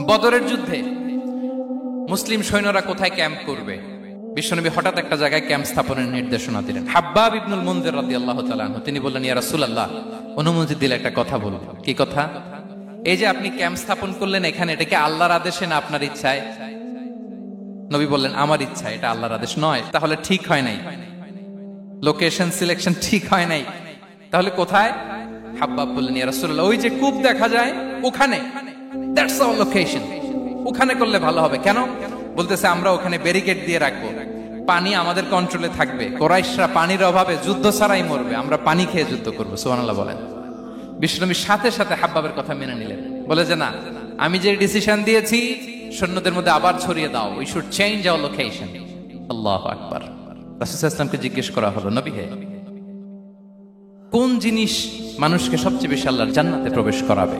বদরের যুদ্ধে মুসলিম সৈন্যরা কোথায় ক্যাম্প করবে, বিশ্বনবী হঠাৎ একটা জায়গায় ক্যাম্প স্থাপনের নির্দেশনা দিলেন। হাব্বাব ইবনুল মুনজির রাদিয়াল্লাহু তাআলা আনহু তিনি বললেন, ইয়া রাসূলুল্লাহ, অনুমতি দিলে একটা কথা বলবো। কি কথা? এই যে আপনি ক্যাম্প স্থাপন করলেন এখানে, এটা কি আল্লাহর আদেশে না আপনার ইচ্ছায়? নবী বললেন, আমার ইচ্ছা, এটা আল্লাহর আদেশ নয়। তাহলে ঠিক হয় নাই, লোকেশন সিলেকশন ঠিক হয় নাই। তাহলে কোথায়? হাব্বাব বললেন, ইয়া রাসূলুল্লাহ, ওই যে কূপ দেখা যায় ওখানে, দ্যাটস আওয়ার লোকেশন, ওখানে করলে ভালো হবে। কেন? বলতেছে, আমরা ওখানে ব্যারিকেড দিয়ে রাখবো, পানি আমাদের কন্ট্রোলে থাকবে, কুরাইশরা পানির অভাবে যুদ্ধ ছাড়াই মরবে, আমরা পানি খেয়ে যুদ্ধ করবো। সুবহানাল্লাহ বলেন। বিশ্বনবীর সাথে সাথে হাব্বাবের কথা মেনে নিলেন, বলে যে না, আমি যে ডিসিশন দিয়েছি সৈন্যদের মধ্যে আবার ছড়িয়ে দাও, we should change our location. আল্লাহু আকবার। রাসূল সাল্লাল্লাহু আলাইহি ওয়াসাল্লামকে জিজ্ঞেস করা হলো, নবী হে, কোন জিনিস মানুষকে সবচেয়ে বেশি আল্লাহর জান্নাতে প্রবেশ করাবে?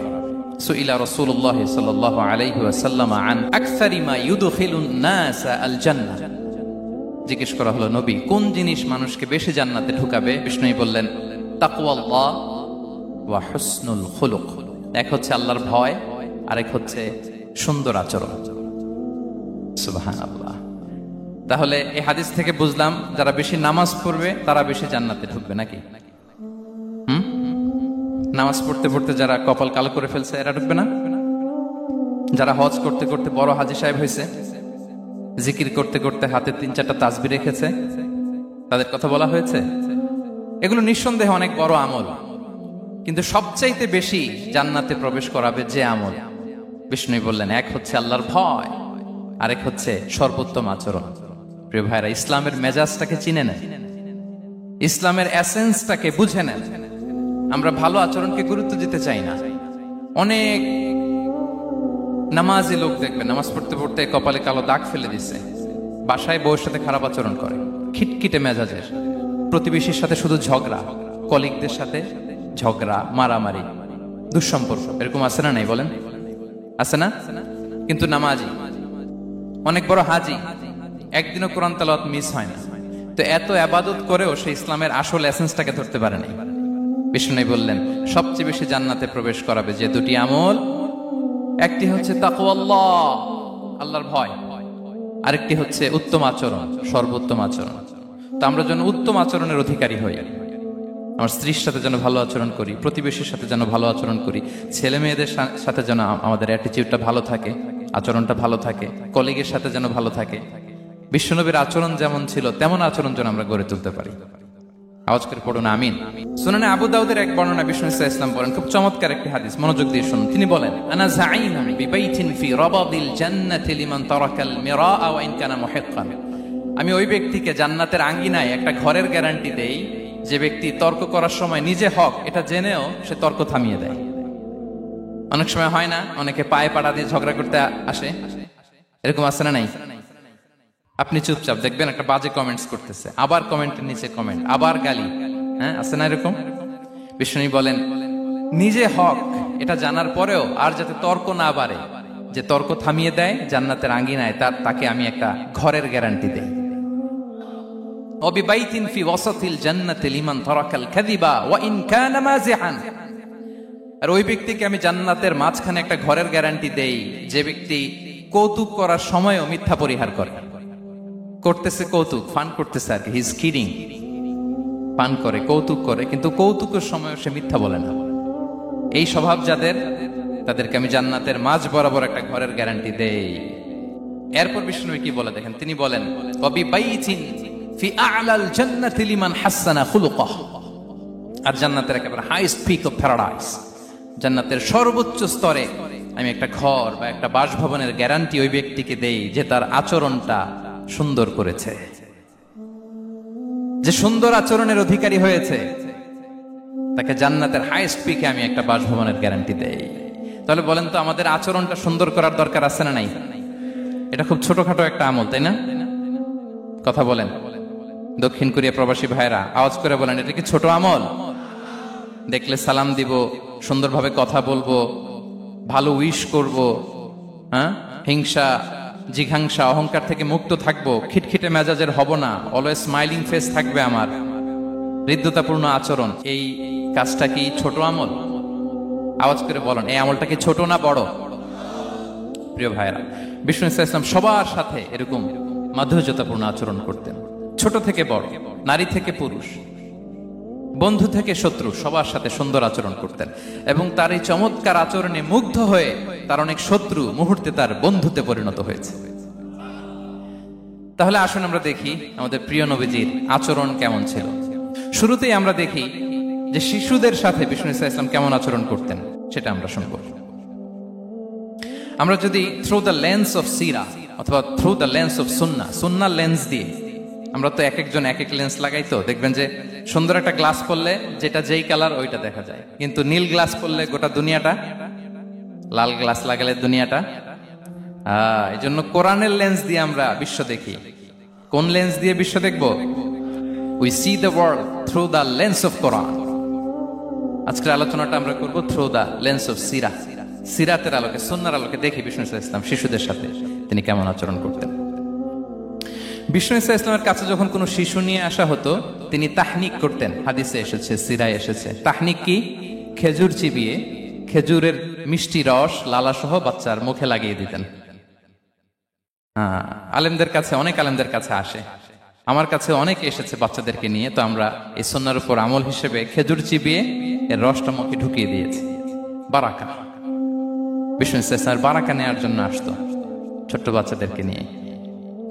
সুইলা রাসূলুল্লাহ সাল্লাল্লাহু আলাইহি ওয়াসাল্লাম আন আকসারি মা ইউদখিলুন নাস আল জান্নাহ। জিজ্ঞেস করা হলো, নবী, কোন জিনিস মানুষকে বেশি জান্নাতে ঢুকাবে? বিষ্ণু বললেন, তাকওয়াল্লাহ ওয়া হুসনুল খুলুক। এক হচ্ছে আল্লাহর ভয়, আরেক হচ্ছে সুন্দর আচরণ। সুবহানাল্লাহ। তাহলে এই হাদিস থেকে বুঝলাম, যারা বেশি নামাজ পড়বে তারা বেশি জান্নাতে ঢুকবে, নাকি? নামাজ পড়তে পড়তে যারা কপাল কালো করে ফেলছে এরা ঢুকবে না? যারা হজ করতে করতে বড় হাজী সাহেব হয়েছে, জিকির করতে করতে হাতে 3-4টা তাসবিহ রেখেছে, তাদের কথা বলা হয়েছে। এগুলো নিঃসন্দেহে অনেক বড় আমল, কিন্তু সবচাইতে বেশি জান্নাতে প্রবেশ করাবে যে আমল, বিষ্ণু বললেন, এক হচ্ছে আল্লাহর ভয়, আরেক হচ্ছে সর্বোত্তম আচরণ। প্রিয় ভাইরা, ইসলামের মেজাজটাকে চিনে নেন, ইসলামের এসেন্সটাকে বুঝে নেন। আমরা ভালো আচরণকে গুরুত্ব দিতে চাই না। অনেক নামাজি লোক দেখবে নামাজ পড়তে পড়তে কপালে কালো দাগ ফেলে দিছে, বাসায় বউয়ের সাথে খারাপ আচরণ করে, খিটখিটে মেজাজের, প্রতিবেশীর সাথে শুধু ঝগড়া, কলিগদের সাথে ঝগড়া, মারামারি, দুঃসম্পর্ক, এরকম আছে না? নাই বলেন, আছে না? কিন্তু নামাজি, অনেক বড় হাজি, একদিনও কোরআন তেলাওয়াত মিস হয় না, তো এত ইবাদত করেও সে ইসলামের আসল এসেন্সটাকে ধরতে পারে নাই। বিষ্ণু বললেন, সবচেয়ে বেশি জান্নাতে প্রবেশ করাবে যে দুটি আমল, একটি হচ্ছে তাকওয়াল্লাহ, আল্লাহর ভয়, আরেকটি হচ্ছে উত্তম আচরণ, সর্বোত্তম আচরণ। তো আমরা যেন উত্তম আচরণের অধিকারী হই, আমার স্ত্রীর সাথে যেন ভালো আচরণ করি, প্রতিবেশীর সাথে যেন ভালো আচরণ করি, ছেলে মেয়েদের সাথে যেন আমাদের অ্যাটিটিউডটা ভালো থাকে, আচরণটা ভালো থাকে, কলিগের সাথে যেন ভালো থাকে। বিশ্বনবীর আচরণ যেমন ছিল তেমন আচরণ যেন আমরা গড়ে তুলতে পারি। আওয়াজ করে পড়ুন আমিন। সুনানে আবু দাউদের এক বর্ণনা, বিষ্ণু সাল্লাল্লাহু আলাইহি ওয়াসাল্লাম বলেন, খুব চমৎকার একটি হাদিস, মনোযোগ দিয়ে শুনুন। তিনি বলেন, আনা যাঈনুন বিবাইতিন ফি রাবাদিল জান্নাতি লিমান তারাকাল মিরাআ ওয়া ইন কানা মুহিক্কান। আমি ওই ব্যক্তিকে জান্নাতের আঙ্গিনায় একটা ঘরের গ্যারান্টি দেই যে ব্যক্তি তর্ক করার সময় নিজে হক এটা জেনেও সে তর্ক থামিয়ে দেয়। অনেক সময় হয় না, অনেকে পায়ে পাড়া দিয়ে ঝগড়া করতে আসে, এরকম আছে না? নাই? আপনি চুপচাপ দেখবেন একটা বাজে কমেন্টস করতেছে, আবার কমেন্টের নিচে কমেন্ট, আবার গালি, হ্যাঁ, আছে না এরকম? বিষ্ণু বলেন, নিজে হক এটা জানার পরেও আর যাতে তর্ক না বাড়ে, যে তর্ক থামিয়ে দেয় জান্নাতের আঙ্গিনায়, তাকে আমি একটা ঘরের গ্যারান্টি দেই। ওয়াবিবাইতিন ফি ওয়াসাতিল জান্নাতি লিমান তারাকাল কাযিবা ওয়া ইন কানা মাযিহান। আর ওই ব্যক্তিকে আমি জান্নাতের মাঝখানে একটা ঘরের গ্যারান্টি দেই যে ব্যক্তি কৌতুক করার সময়ও মিথ্যা পরিহার করে। করতেছে কৌতুক, ফান করতেছে আর কি, হি ইজ কিডিং, ফান করে, কৌতুক করে, কিন্তু কৌতুকের সময় সে মিথ্যা বলে না। এই স্বভাব যাদের, তাদেরকে আমি জান্নাতের মাঝ বরাবর একটা ঘরের গ্যারান্টি দেই। এরপর বিষ্ণু কি বলে দেখেন, তিনি বলেন, ওয়াবিবাইতিন ফি আ'লাল জান্নাতি লিমান হাসানা খুলুকাহ। আর জান্নাতের একেবারে হাইস্ট পিক অফ প্যারাডাইস, জান্নাতের সর্বোচ্চ স্তরে আমি একটা ঘর বা একটা বাসভবনের গ্যারান্টি ওই ব্যক্তিকে দেই যে তার আচরণটা সুন্দর করেছে, যে সুন্দর আচরণের অধিকারী হয়েছে, তাকে জান্নাতের হাইস্ট পিকে আমি একটা বাসভবনের গ্যারান্টি দেই। তাহলে বলেন তো, আমাদের আচরণটা সুন্দর করার দরকার আছে না নাই? এটা খুব ছোটখাটো একটা আমল, তাই না? কথা বলেন। দক্ষিণ কোরিয়া প্রবাসী ভাইরা আওয়াজ করে বলেন, এটা কি ছোট আমল? দেখলে সালাম দিব, সুন্দরভাবে কথা বলবো, ভালো উইশ করব, হ্যাঁ, হিংসা জিঘাংসা অহংকার থেকে মুক্ত থাকবো, খিটখিটে মেজাজের হব না, অলওয়েজ স্মাইলিং ফেস থাকবে আমার, হৃদ্যতাপূর্ণ আচরণ। এই কাজটা কি ছোট আমল? আওয়াজ করে বলেন, এই আমলটা কি ছোট না বড়? প্রিয় ভাইরা, বিষ্ণু ইসলাম সবার সাথে এরকম মাধুর্যতাপূর্ণ আচরণ করতেন। ছোট থেকে বড়, নারী থেকে পুরুষ, বন্ধু থেকে শত্রু, সবার সাথে সুন্দর আচরণ করতেন। এবং তার এই চমৎকার আচরণে মুগ্ধ হয়ে তার অনেক শত্রু মুহূর্তে তার বন্ধুতে পরিণত হয়েছে। তাহলে আসুন আমরা দেখি আমাদের প্রিয় নবীজির আচরণ কেমন ছিল। শুরুতেই আমরা দেখি যে শিশুদের সাথে বিষ্ণু ইসলাম কেমন আচরণ করতেন, সেটা আমরা শুনব। আমরা যদি থ্রু দ্য লেন্স অফ সিরা অথবা through the lens of Sunnah lens দিয়ে, আমরা তো এক একজন এক এক লেন্স লাগাই, তো দেখবেন যে সুন্দর একটা গ্লাস পরলে যেটা যেই কালার ওইটা দেখা যায়, কিন্তু নীল গ্লাস পরলে গোটা দুনিয়াটা, লাল গ্লাস লাগালে দুনিয়াটা। এই জন্য কোরআনের লেন্স দিয়ে আমরা বিশ্ব দেখি। কোন লেন্স দিয়ে বিশ্ব দেখব? We see the world through the lens of Quran. আজকের আলোচনাটা আমরা করব থ্রু দ্য লেন্স অফ সিরা, সিরাতের আলোকে, সুন্নাহর আলোকে দেখি বিষ্ণু ইসলাম শিশুদের সাথে তিনি কেমন আচরণ করতেন। বিষ্ণু ইসলামের কাছে যখন কোনো শিশু নিয়ে আসা হতো, তিনি তাহনিক করতেন। হাদিসে এসেছে, সিরায় এসেছে। তাহনিক কি? খেজুর চিবিয়ে খেজুরের মিষ্টি রস লালাসহ বাচ্চার মুখে লাগিয়ে দিতেন। আলেমদের কাছে, অনেক আলেমদের কাছে আসে, আমার কাছে অনেকে এসেছে বাচ্চাদেরকে নিয়ে, তো আমরা এই সুন্নাহর উপর আমল হিসেবে খেজুর চিবিয়ে এর রসটা মুখে ঢুকিয়ে দিয়েছি। বারাকা, বিষ্ণু ইসলামের বারাকা নেওয়ার জন্য আসতো ছোট্ট বাচ্চাদেরকে নিয়ে।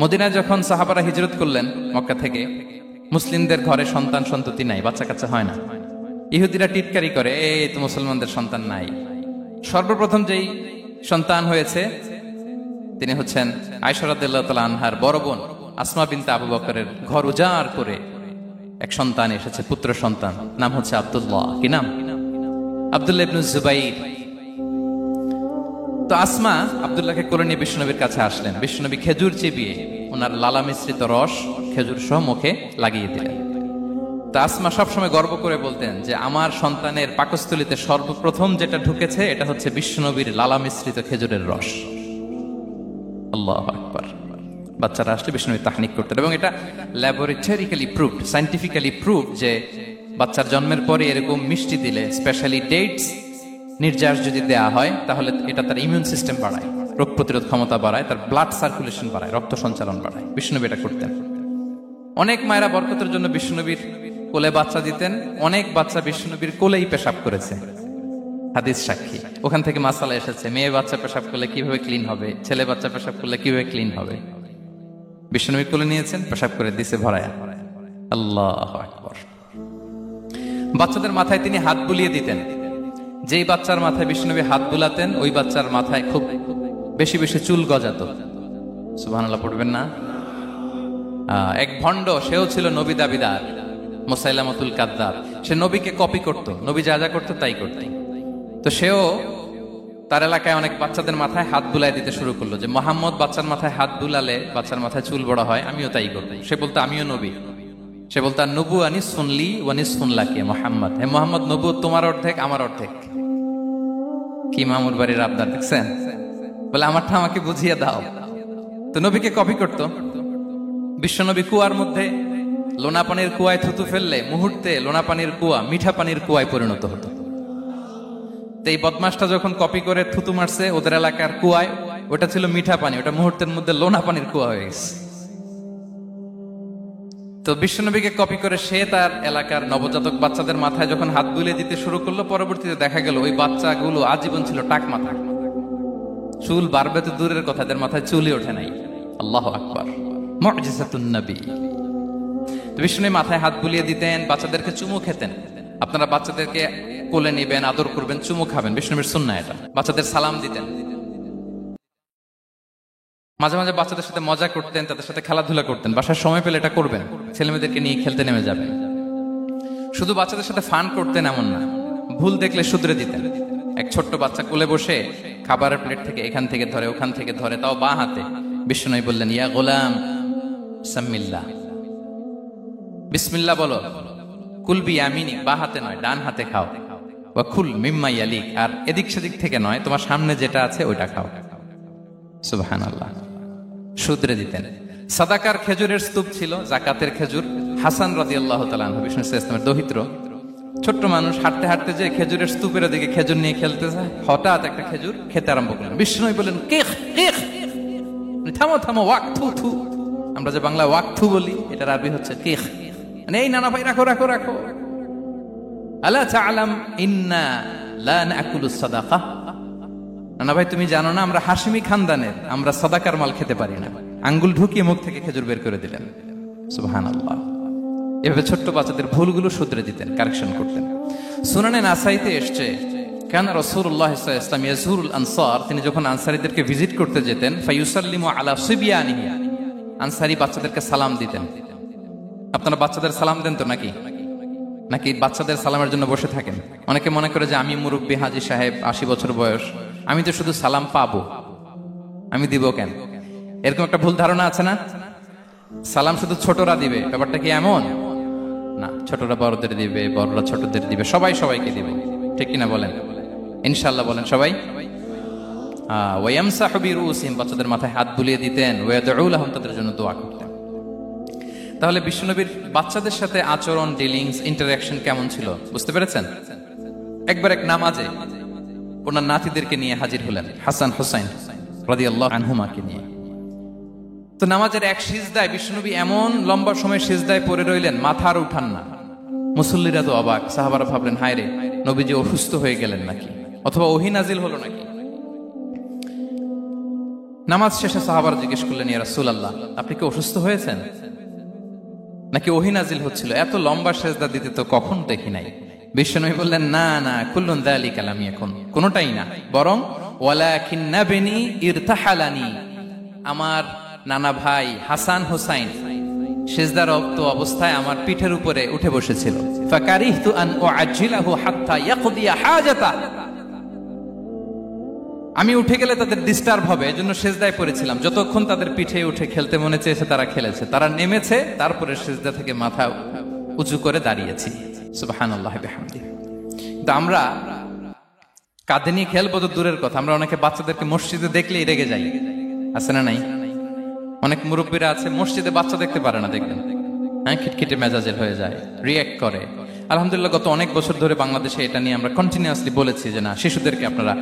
মদিনায় যখন সাহাবারা হিজরত করলেন মক্কা থেকে, মুসলিমদের ঘরে সন্তান সন্ততি নাই, বাচ্চা কাচ্চা হয় না। ইহুদিরা টিটকারি করে, এই তো মুসলমানদের সন্তান নাই। সর্বপ্রথম যেই সন্তান হয়েছে তিনি হচ্ছেন আয়েশা রাদিয়াল্লাহু তাআলা আনহার বড় বোন আসমা বিনতে আবু বকরের ঘর উজাড় করে এক সন্তান এসেছে, পুত্র সন্তান, নাম হচ্ছে আব্দুল্লাহ। কি নাম? আব্দুল্লাহ ইবনে জুবাইর। তো আসমা আব্দুল্লাহকে কোলে নিয়ে বিষ্ণুনবীর কাছে আসলেন। বিষ্ণুনবী খেজুর চিবিয়ে ওনার লালা মিশ্রিত রস খেজুর সহ মুখে লাগিয়ে দিলেন। তো আসমা সবসময় গর্ব করে বলতেন যে আমার সন্তানের পাকস্থলীতে সর্বপ্রথম যেটা ঢুকেছে এটা হচ্ছে বিষ্ণুনবীর লালা মিশ্রিত খেজুরের রস। আল্লাহু আকবার। বাচ্চারা আসলে বিষ্ণুনবী তাহনিক করতেন, এবং এটা ল্যাবরেটরিক্যালি প্রুভড, সায়েন্টিফিক্যালি প্রুভড যে বাচ্চার জন্মের পরে এরকম মিষ্টি দিলে, স্পেশালি ডেটস নির্যাস যদি দেয়া হয়, তাহলে এটা তার ইমিউন সিস্টেম বাড়ায়, রোগ প্রতিরোধ ক্ষমতা বাড়ায়, তার ব্লাড সার্কুলেশন বাড়ায়, রক্ত সঞ্চালন বাড়ায়। বিষ্ণুনবী এটা করতেন। অনেক মায়েরা বরকতের জন্য বিষ্ণুনবীর কোলে বাচ্চা দিতেন। অনেক বাচ্চা বিষ্ণুনবীর কোলেই পেশাব করেছে, হাদিস সাক্ষী। ওখান থেকে মাসালা এসেছে, মেয়ে বাচ্চা পেশাব করলে কিভাবে ক্লিন হবে, ছেলে বাচ্চা পেশাব করলে কিভাবে ক্লিন হবে। বিষ্ণুনবী কোলে নিয়েছেন, পেশাব করে দিছে ভরায়া। আল্লাহু আকবার। বাচ্চাদের মাথায় তিনি হাত বুলিয়ে দিতেন। যেই বাচ্চার মাথায় বিষ্ণুনবী হাত বুলাতেন, ওই বাচ্চার মাথায় খুব বেশি বেশি চুল গজাতো। সুবহানাল্লাহ পড়বেন না? এক ভণ্ড, সেও ছিল নবী দাবিদার, মুসাইলামাতুল কাযযাব। সে নবীকে কপি করত, নবী যা যা করতো তাই করত। তো সেও তার এলাকায় অনেক বাচ্চাদের মাথায় হাত বুলাই দিতে শুরু করলো, যে মোহাম্মদ বাচ্চার মাথায় হাত বুলালে বাচ্চার মাথায় চুল বড় হয়, আমিও তাই করবো। সে বলতো আমিও নবী। সে বলতো নবু আনি শুনলি ওয়ানি শুনলাকে মোহাম্মদ, হে মোহাম্মদ, নবু তোমার অর্ধেক আমার অর্ধেক। কি মামুর বাড়ির আবদার দেখছেন? বলে আমারটা আমাকে বুঝিয়ে দাও। তো নবীকে কপি করত। বিশ্বনবী কুয়ার মধ্যে লোনা পানির কুয়ায় থুতু ফেললে মুহূর্তে লোনা পানির কুয়া মিঠা পানির কুয়ায় পরিণত হতো। তো এই বদমাসটা যখন কপি করে থুতু মারছে ওদের এলাকার কুয়ায়, ওটা ছিল মিঠা পানি, ওটা মুহূর্তের মধ্যে লোনা পানির কুয়া হয়ে গেছে। তো বিশ্বনবীকে কপি করে সে তার এলাকার নবজাতক বাচ্চাদের মাথায় যখন হাত বুলিয়ে দিতে শুরু করলো, পরবর্তীতে দেখা গেল ওই বাচ্চাগুলো আজীবন ছিল টাক মাথা। চুল বাড়বে তো দূরের কথা, এদের মাথায় চুলই ওঠে নাই। আল্লাহু আকবার, মুজিজাতুন নবী। তো বিষ্ণু মাথায় হাত বুলিয়ে দিতেন, বাচ্চাদেরকে চুমু খেতেন। আপনারা বাচ্চাদেরকে কোলে নেবেন, আদর করবেন, চুমু খাবেন, বিষ্ণুর সুন্নাহ এটা। বাচ্চাদের সালাম দিতেন। মাঝে মাঝে বাচ্চাদের সাথে মজা করতেন, তাদের সাথে খেলাধুলা করতেন। বাসার সময় পেলে এটা করবেন, ছেলেমেয়েদেরকে নিয়ে খেলতে নেমে যাবেন। শুধু বাচ্চাদের সাথে ফান করতেন এমন না, ভুল দেখলে শুধরে দিতেন। এক ছোট্ট বাচ্চা কোলে বসে খাবারের প্লেট থেকে এখান থেকে ধরে ওখান থেকে ধরে, তাও বাঁ হাতে। বিষ্ণু বললেন, ইয়া গোলাম সাম্মিল্লাহ, বিসমিল্লাহ বলো। কুলবি আমিনি, বাঁ হাতে নয় ডান হাতে খাও। ওয়া কুল মিম্মা ইয়ালিক, আর এদিক সেদিক থেকে নয়, তোমার সামনে যেটা আছে ওইটা খাও। সুবহানাল্লাহ, শুধরে দিতেন। সাদাকার খেজুরের স্তূপ ছিল, জাকাতের খেজুর। হাসান রাদিয়াল্লাহু তাআলা আনহু, বিষ্ণু ইসলামের দৌহিত্র, ছোট্ট মানুষ হাঁটতে হাঁটতে যে খেজুরের স্তূপের দিকে খেজুর নিয়ে খেলতেছে, হঠাৎ একটা খেজুর খেতে আরম্ভ করলেন। বিষ্ণু বললেন, কেখ কেখ, থামো থামো, ওয়াক থু থু। আমরা যে বাংলা ওয়াক থু বলি, এটার আরবি হচ্ছে কেখ। মানে এই নানা ভাই রাখো রাখো রাখো। আলা তাআলাম ইন্না লা নাকুলুস সাদাকা। নানা ভাই তুমি জানো না আমরা হাশিমি খানদানের, আমরা সাদাকার মাল খেতে পারি না। আঙ্গুল ঢুকিয়ে মুখ থেকে খেজুর বের করে দিলেন। সুবহানাল্লাহ। এভাবে ছোট্ট বাচ্চাদের ভুলগুলো শুধরে দিতেন, কারেকশন করতেন। সুনানে নাসাইতে এসছে, কানা রাসূলুল্লাহ সাল্লাল্লাহু আলাইহি ওয়াসাল্লাম ইয়াজুরুল আনসার, তিনি যখন আনসারীদেরকে ভিজিট করতে যেতেন, ফায়ুসাল্লিমু আলা সিবিয়ানিহি, আনসারী বাচ্চাদেরকে সালাম দিতেন। আপনারা বাচ্চাদের সালাম দেন তো নাকি? নাকি বাচ্চাদের সালামের জন্য বসে থাকেন? অনেকে মনে করে যে আমি মুরব্বী হাজী সাহেব, 80 বছর বয়স, আমি তো শুধু সালাম পাবো, আমি দিব কেন? এরকম একটা ভুল ধারণা আছে না? সালাম শুধু ছোটরা দিবে, ব্যাপারটা কি এমন না? ছোটরা বড়দের দিবে, বড়রা ছোটদের দিবে, সবাই সবাইকে দিবে, ঠিক কিনা বলেন? ইনশাআল্লাহ বলেন সবাই। ওয়ায়ামসাহু বিরুসিহিম, বাচ্চাদের মাথায় হাত বুলিয়ে দিতেন। ওয়ায়াদউ লাহুম, তাদের জন্য দোয়া করতেন। তাহলে বিশ্বনবীর বাচ্চাদের সাথে আচরণ, ডিলিংস, ইন্টারঅ্যাকশন কেমন ছিল বুঝতে পেরেছেন? একবার এক নামাজে ওনার নাতিদেরকে নিয়ে হাজির হলেন, হাসান হুসাইন রাদিয়াল্লাহু আনহুমাকে নিয়ে। তো নামাজের এক সিজদায় বিশ্বনবী এমন লম্বা সময় সিজদায় পড়ে রইলেন, মাথা আর উঠান না। মুসল্লিরা তো অবাক, সাহাবারা ভাবলেন হায় রে, নবীজি অসুস্থ হয়ে গেলেন নাকি, অথবা ওহী নাজিল হলো নাকি। নামাজ শেষে সাহাবারা জিজ্ঞেস করলেন, ইয়া রাসূলুল্লাহ, আপনি কি অসুস্থ হয়েছেন নাকি ওহী নাজিল হচ্ছিল? এত লম্বা সিজদা দিতে তো কখন দেখি নাই। বিশ্বনবী বললেন, না না, কুল্লুন যালিকা লাম ইয়াকুন, কোনটাই না, বরং ওয়ালাকিন নাবনি ইরতাহালানি, আমার নানা ভাই হাসান হুসাইন সিজদারত অবস্থায় আমার পিঠের উপরে উঠে বসেছিল। ফাকারিহতু আন উআজ্জিলাহু হাত্তা ইয়াকদিয়া হাজাতা, আমি উঠে গেলে তাদের ডিস্টার্ব হবে, এজন্য সিজদায় পড়েছিলাম। যতক্ষণ তাদের পিঠে উঠে খেলতে মনে চেয়েছে তারা খেলেছে, তারা নেমেছে, তারপরে সিজদা থেকে মাথা উঁচু করে দাঁড়িয়েছি। সুবহানাল্লাহি বিহামদিহি। কিন্তু আমরা কাঁধে নিয়ে খেলবো তো দূরের কথা, আমরা অনেকে বাচ্চাদেরকে মসজিদে দেখলেই রেগে যাই, আছে না নাই? অনেক মুরব্বীরা আছে মসজিদে বাচ্চা দেখতে পারে না, দেখবেন হ্যাঁ, খিটখিটে মেজাজের হয়ে যায়, রিয়্যাক্ট করে। আলহামদুলিল্লাহ গত অনেক বছর ধরে বাংলাদেশে এটা নিয়ে আমরা কন্টিনিউয়াসলি বলেছি যে না, শিশুদেরকে আপনারা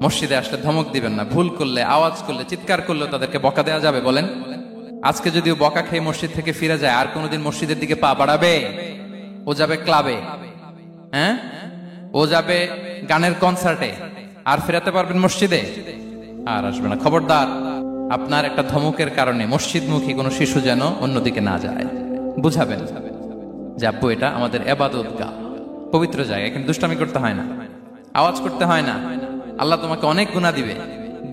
মসজিদে আসলে ধমক দিবেন না, ভুল করলে, আওয়াজ করলে, চিৎকার করলেও তাদেরকে বকা দেওয়া যাবে? বলেন। আজকে যদিও বকা খেয়ে মসজিদ থেকে ফিরে যায়, আর কোনোদিন মসজিদের দিকে পা বাড়াবে? ও যাবে ক্লাবে, হ্যাঁ, ও যাবে গানের কনসার্টে, আর ফেরাতে পারবেন মসজিদে? আর আসবে না। খবরদার, আপনার একটা ধমকের কারণে মসজিদমুখী কোনো শিশু যেন অন্যদিকে না যায়। বুঝাবেন যে আব্বু এটা আমাদের ইবাদতগাহ, পবিত্র জায়গা, এখানে দুষ্টামি করতে হয় না, আওয়াজ করতে হয় না, আল্লাহ তোমাকে অনেক গুনাহ দিবে।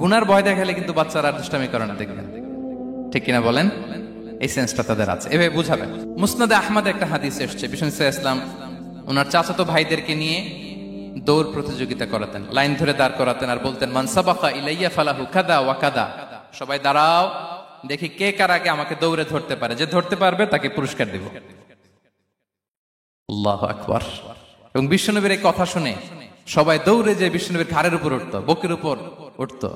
গুনার ভয় দেখালে কিন্তু বাচ্চারা আর দুষ্টামি করে না, দেখবেন, ঠিক কিনা বলেন? এই সেন্সটা তাদের আছে, এভাবে বুঝাবেন। মুসনাদে আহমদ একটা হাদিস এসছে, বিষ্ণু ইসলাম ওনার চাচাতো ভাইদেরকে নিয়ে দৌড় প্রতিযোগিতা করাতেন, লাইন ধরে দাঁড় করাতেন, আর বলতেন, মান সাবাকা ইলাইয়া ফালাহু কাদা ওয়া কাদা, সবাই দাঁড়াও, দেখি কে কার আগে আমাকে দৌড়ে ধরতে পারে, যে ধরতে পারবে তাকে পুরস্কার দেব। আল্লাহু আকবার। এবং বিশ্বনবীর এই কথা শুনে সবাই দৌড়ে যে বিশ্বনবীর ঘাড়ের উপর উঠতো, বুকের উপর উঠতো,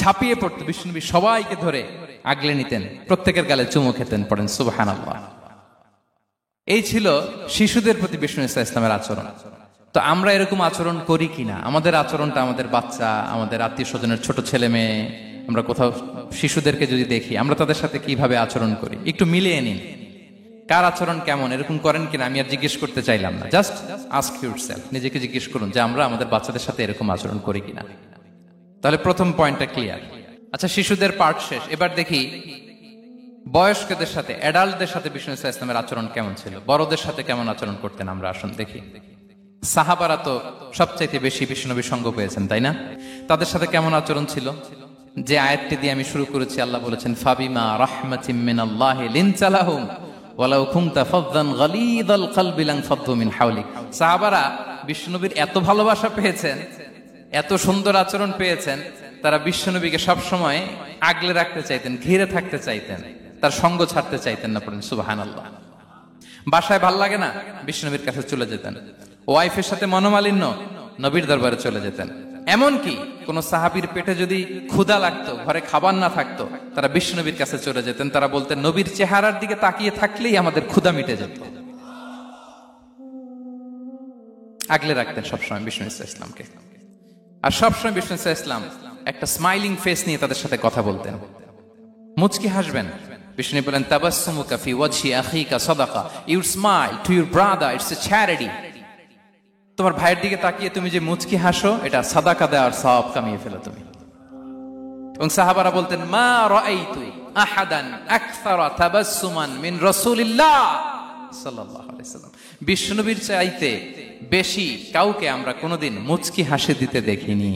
ঝাঁপিয়ে পড়তো, বিশ্বনবী সবাইকে ধরে আগলে নিতেন, প্রত্যেকের গালে চুমু খেতেন। পড়েন সুবহানাল্লাহ। এই ছিল শিশুদের প্রতি বিষ্ণু ইসলামের আচরণ। তো আমরা এরকম আচরণ করি কিনা? আমাদের আচরণটা আমাদের বাচ্চা, আমাদের আত্মীয় স্বজনের ছোট ছেলে মেয়ে, আমরা কোথাও শিশুদেরকে যদি দেখি, আমরা তাদের সাথে কিভাবে আচরণ করি, একটু মিলিয়ে নিন কার আচরণ কেমন। এরকম করেন কিনা আমি আর জিজ্ঞেস করতে চাইলাম না, জাস্ট আস্ক ইউরসেলফ, নিজেকে জিজ্ঞেস করুন যে আমরা আমাদের বাচ্চাদের সাথে এরকম আচরণ করি কিনা। তাহলে প্রথম পয়েন্টটা ক্লিয়ার। আচ্ছা, শিশুদের পার্ট শেষ, এবার দেখি বয়স্কদের সাথে, অ্যাডাল্টদের সাথে বিষ্ণু ইসলামের আচরণ কেমন ছিল, বড়দের সাথে কেমন আচরণ করতেন আমরা। আসুন দেখি। সাহাবারা তো সবচাইতে বেশি বিষ্ণুনবীর সঙ্গ পেয়েছেন, তাই না? তাদের সাথে কেমন আচরণ ছিল? যে আয়াতটি দিয়ে আমি শুরু করেছি, আল্লাহ বলেছেন, ফাবিমা রাহমাতিম মিনাল্লাহি লিনতা লাহুম ওয়ালাউ কুনতা ফাযযান গালিযাল কলবি লানফাদ্দু মিন হাওলিক। সাহাবারা বিষ্ণুনবীর এত ভালোবাসা পেয়েছেন, এত সুন্দর আচরণ পেয়েছেন, তারা বিশ্বনবীকে সবসময় আগলে রাখতে চাইতেন, ঘিরে থাকতে চাইতেন, তার সঙ্গ ছাড়তে চাইতেন না। পড়েন সুবহানাল্লাহ। বাসায় ভাল লাগে না, বিশ্বনবীর কাছে চলে যেতেন। ওয়াইফের সাথে মনোমালিন্য, নবীর দরবারে চলে যেতেন। এমনকি কোন সাহাবীর পেটে যদি ক্ষুধা লাগতো, ঘরে খাবার না থাকতো, তারা বিশ্বনবীর কাছে চলে যেতেন। তারা বলতেন, নবীর চেহারার দিকে তাকিয়ে থাকলেই আমাদের ক্ষুধা মিটে যেত। আগলে রাখতেন সবসময় বিষ্ণু ইসলামকে। আর সবসময় বিষ্ণু ইসলাম একটা স্মাইলিং ফেস নিয়ে তাদের সাথে কথা বলতেন, মুচকি হাসবেন। বিষ্ণু বলেন, তাবাসসুমুকা ফি ওয়াজহি আখিকা সাদাকা, you smile to your brother, it's a charity. তোমার ভাইয়ের দিকে তাকিয়ে তুমি যে মুচকি হাসো, এটা সাদাকা দেওয়ার সওয়াব কামিয়ে ফেলো তুমি। এবং সাহাবারা বলতেন, মা রাআইতু আহাদান আকসারা তাবাসসুমান মিন রাসূলিল্লাহ সাল্লাল্লাহু আলাইহি ওয়াসাল্লাম। বিশ্বনবীর চাইতে বেশি কাউকে আমরা কোনোদিন মুচকি হাসি দিতে দেখিনি।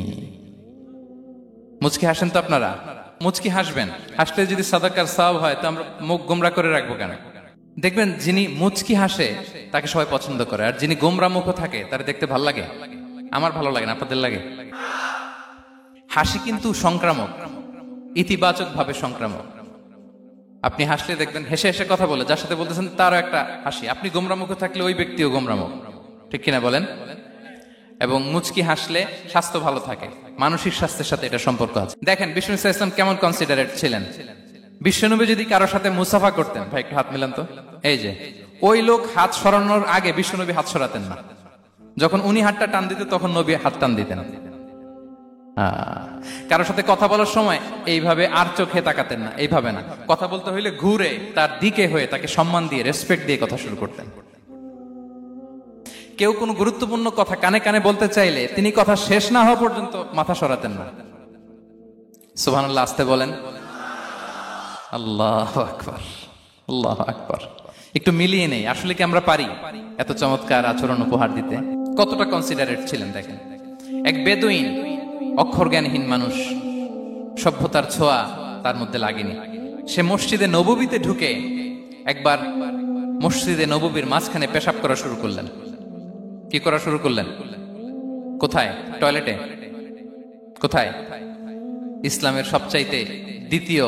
মুচকি হাসেন তো আপনারা? মুচকি হাসবেন। হাসলে যদি সাদাকার সওয়াব হয়, তো আমরা মুখ গোমরা করে রাখবো কেন? দেখবেন যিনি মুচকি হাসে তাকে সবাই পছন্দ করে, আর যিনি গোমরা মুখ থাকে তার দেখতে ভালো লাগে। আমার ভালো লাগে না, আপনাদের লাগে? হাসি কিন্তু সংক্রামক, ইতিবাচক ভাবে সংক্রামক। আপনি হাসলে দেখবেন হেসে হেসে কথা বলে, যার সাথে বলতেছেন তারও একটা হাসি। আপনি গোমরা মুখে থাকলে ওই ব্যক্তিও গোমরা মুখ, ঠিক কিনা বলেন? এবং মুচকি হাসলে স্বাস্থ্য ভালো থাকে, মানসিক স্বাস্থ্যের সাথে এটা সম্পর্ক আছে। দেখেন বিষ্ণু ইসলাম কেমন কনসিডারেট ছিলেন। বিশ্বনবী যদি কারোর সাথে মুসাফা করতেন, ভাই একটু হাত মিলান তো, এই যে ওই লোক হাত সরানোর আগে বিশ্বনবী হাত সরাতেন না। যখন উনি হাতটা টান দিতেন তখন নবী হাত টান দিতেন। কারোর সাথে কথা বলার সময় এইভাবে আর চোখে তাকাতেন না, এইভাবে না। কথা বলতে হইলে ঘুরে তার দিকে হয়ে তাকে সম্মান দিয়ে, রেসপেক্ট দিয়ে কথা শুরু করতেন। কেউ কোনো গুরুত্বপূর্ণ কথা কানে কানে বলতে চাইলে তিনি কথা শেষ না হওয়া পর্যন্ত মাথা সরাতেন না। সুবহানাল্লাহ, আসতে বলেন। আল্লাহু আকবার, আল্লাহু আকবার। একটু মিলিয়ে নেই, আসলে কি আমরা পারি এত চমৎকার আচরণ উপহার দিতে? কতটা কনসিডারেট ছিলেন দেখেন। এক বেদুইন, অক্ষর জ্ঞানহীন মানুষ, সভ্যতার ছোঁয়া তার মধ্যে লাগেনি। সে মসজিদে নববীতে ঢুকে একবার মসজিদে নববীর মাঝখানে পেশাব করা শুরু করলেন। কি করা শুরু করলেন? কোথায়? টয়লেটে? কোথায়? ইসলামের সবচাইতে দ্বিতীয়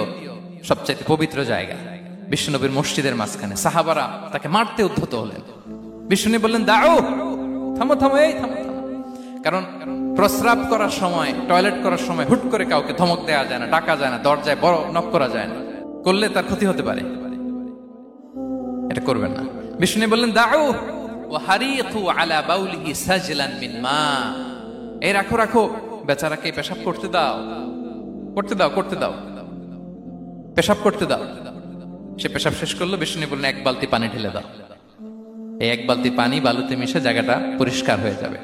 সবচাইতে পবিত্র জায়গা বিশ্বনবীর মসজিদের মাঝখানে। সাহাবারা তাকে মারতে উদ্ধত হলেন। বিশ্বনবী বললেন, দাও, থামো থামো, এই থামো থামো। কারণ প্রস্রাব করার সময়, টয়লেট করার সময় হুট করে কাউকে ধমক দেওয়া যায় না, ডাকা যায় না, দরজায় বড় নক করা যায় না, করলে তার ক্ষতি হতে পারে, এটা করবেন না। বিষ্ণু বললেন, দাও ওয়া হারিকু আলা বাউলিহি সাজলান মিন মা, এই রাখো রাখো, বেচারাকে পেশাব করতে দাও, করতে দাও, করতে দাও, পেশাব করতে দাও। সে পেশাব শেষ করলো। বিষ্ণু বললেন, এক বালতি পানি ঢেলে দাও। এই এক বালতি পানি বালুতে মিশে জায়গাটা পরিষ্কার হয়ে যাবে।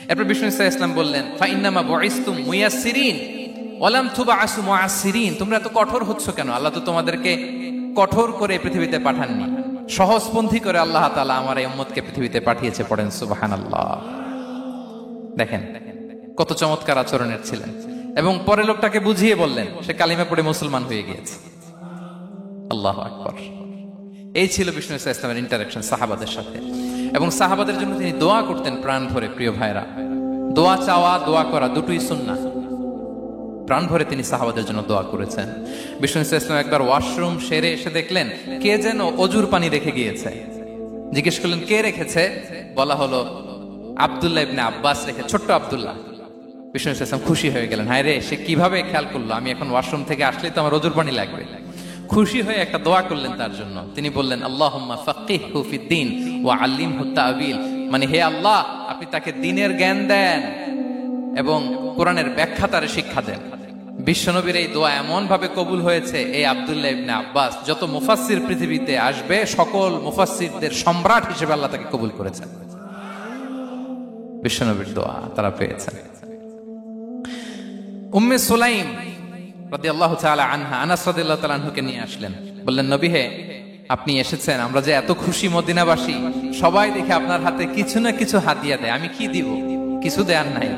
এরপর বিষ্ণু ইসলাম বললেন, ফাইন্নামা বুইসতুম মুয়াসসিরিন ওয়া লাম তুবআসু মুআসসিরিন, তোমরা এত কঠোর হচ্ছ কেন? আল্লাহ তো তোমাদেরকে কঠোর করে পৃথিবীতে পাঠাননি, সহজপন্থী করে আল্লাহ তাআলা আমার এই উম্মতকে পৃথিবীতে পাঠিয়েছে। পড়েন সুবহানাল্লাহ। দেখেন কত চমৎকার আচরণের ছিলেন। এবং পরে লোকটাকে বুঝিয়ে বললেন, সে কালিমা পড়ে মুসলমান হয়ে গিয়েছে। আল্লাহু আকবার। এই ছিল বিষ্ণু ইসলামের ইন্টারাকশন সাহাবাদের সাথে। এবং সাহাবাদের জন্য তিনি দোয়া করতেন প্রাণ ভরে। প্রিয় ভাইরা, দোয়া চাওয়া, দোয়া করা দুটোই সুন্নাহ। প্রাণ ভরে তিনি সাহাবাদের জন্য দোয়া করেছেন। বিষ্ণু ইসলাম একবার ওয়াশরুম সেরে এসে দেখলেন কে যেন অজুর পানি রেখে গিয়েছে। জিজ্ঞেস করলেন, কে রেখেছে? বলা হলো, আব্দুল্লাহ ইবনে আব্বাস রেখে, ছোট্ট আব্দুল্লাহ। বিষ্ণু ইসলাম খুশি হয়ে গেলেন, হায় রে, সে কিভাবে খেয়াল করলো, আমি এখন ওয়াশরুম থেকে আসলেই তো আমার অজুর পানি লাগবে। খুশি হয়ে একটা দোয়া করলেন তার জন্য। তিনি বললেন, আল্লাহুম্মা ফাক্কিহহু ফিদ্দীন ওয়া আল্লিমহু তা'বীল, মানে হে আল্লাহ, আপনি তাকে দ্বীনের জ্ঞান দেন এবং কোরআনের ব্যাখ্যা তার শিক্ষা দেন। বিশ্বনবীর এই দোয়া এমন ভাবে কবুল হয়েছে, এই আব্দুল্লাহ ইবনে আব্বাস যত মুফাসসির পৃথিবীতে আসবে, সকল মুফাসসিরদের সম্রাট হিসেবে আল্লাহ তাকে কবুল করেছেন। বিশ্বনবীর দোয়া তারা পেয়েছেন। উম্মে সুলাইম রাদিয়াল্লাহু তাআলা আনহা, আনাস রাদিয়াল্লাহু তাআলা আনহুকে নিয়ে আসলেন। বললেন, নবী হে, আপনি এসেছেন, আমরা যে এত খুশি মদিনাবাসী, সবাই দেখে আপনার হাতে কিছু না কিছু হাদিয়া দেয়। আমি কি দিব? কিছু দেয়ার নাই,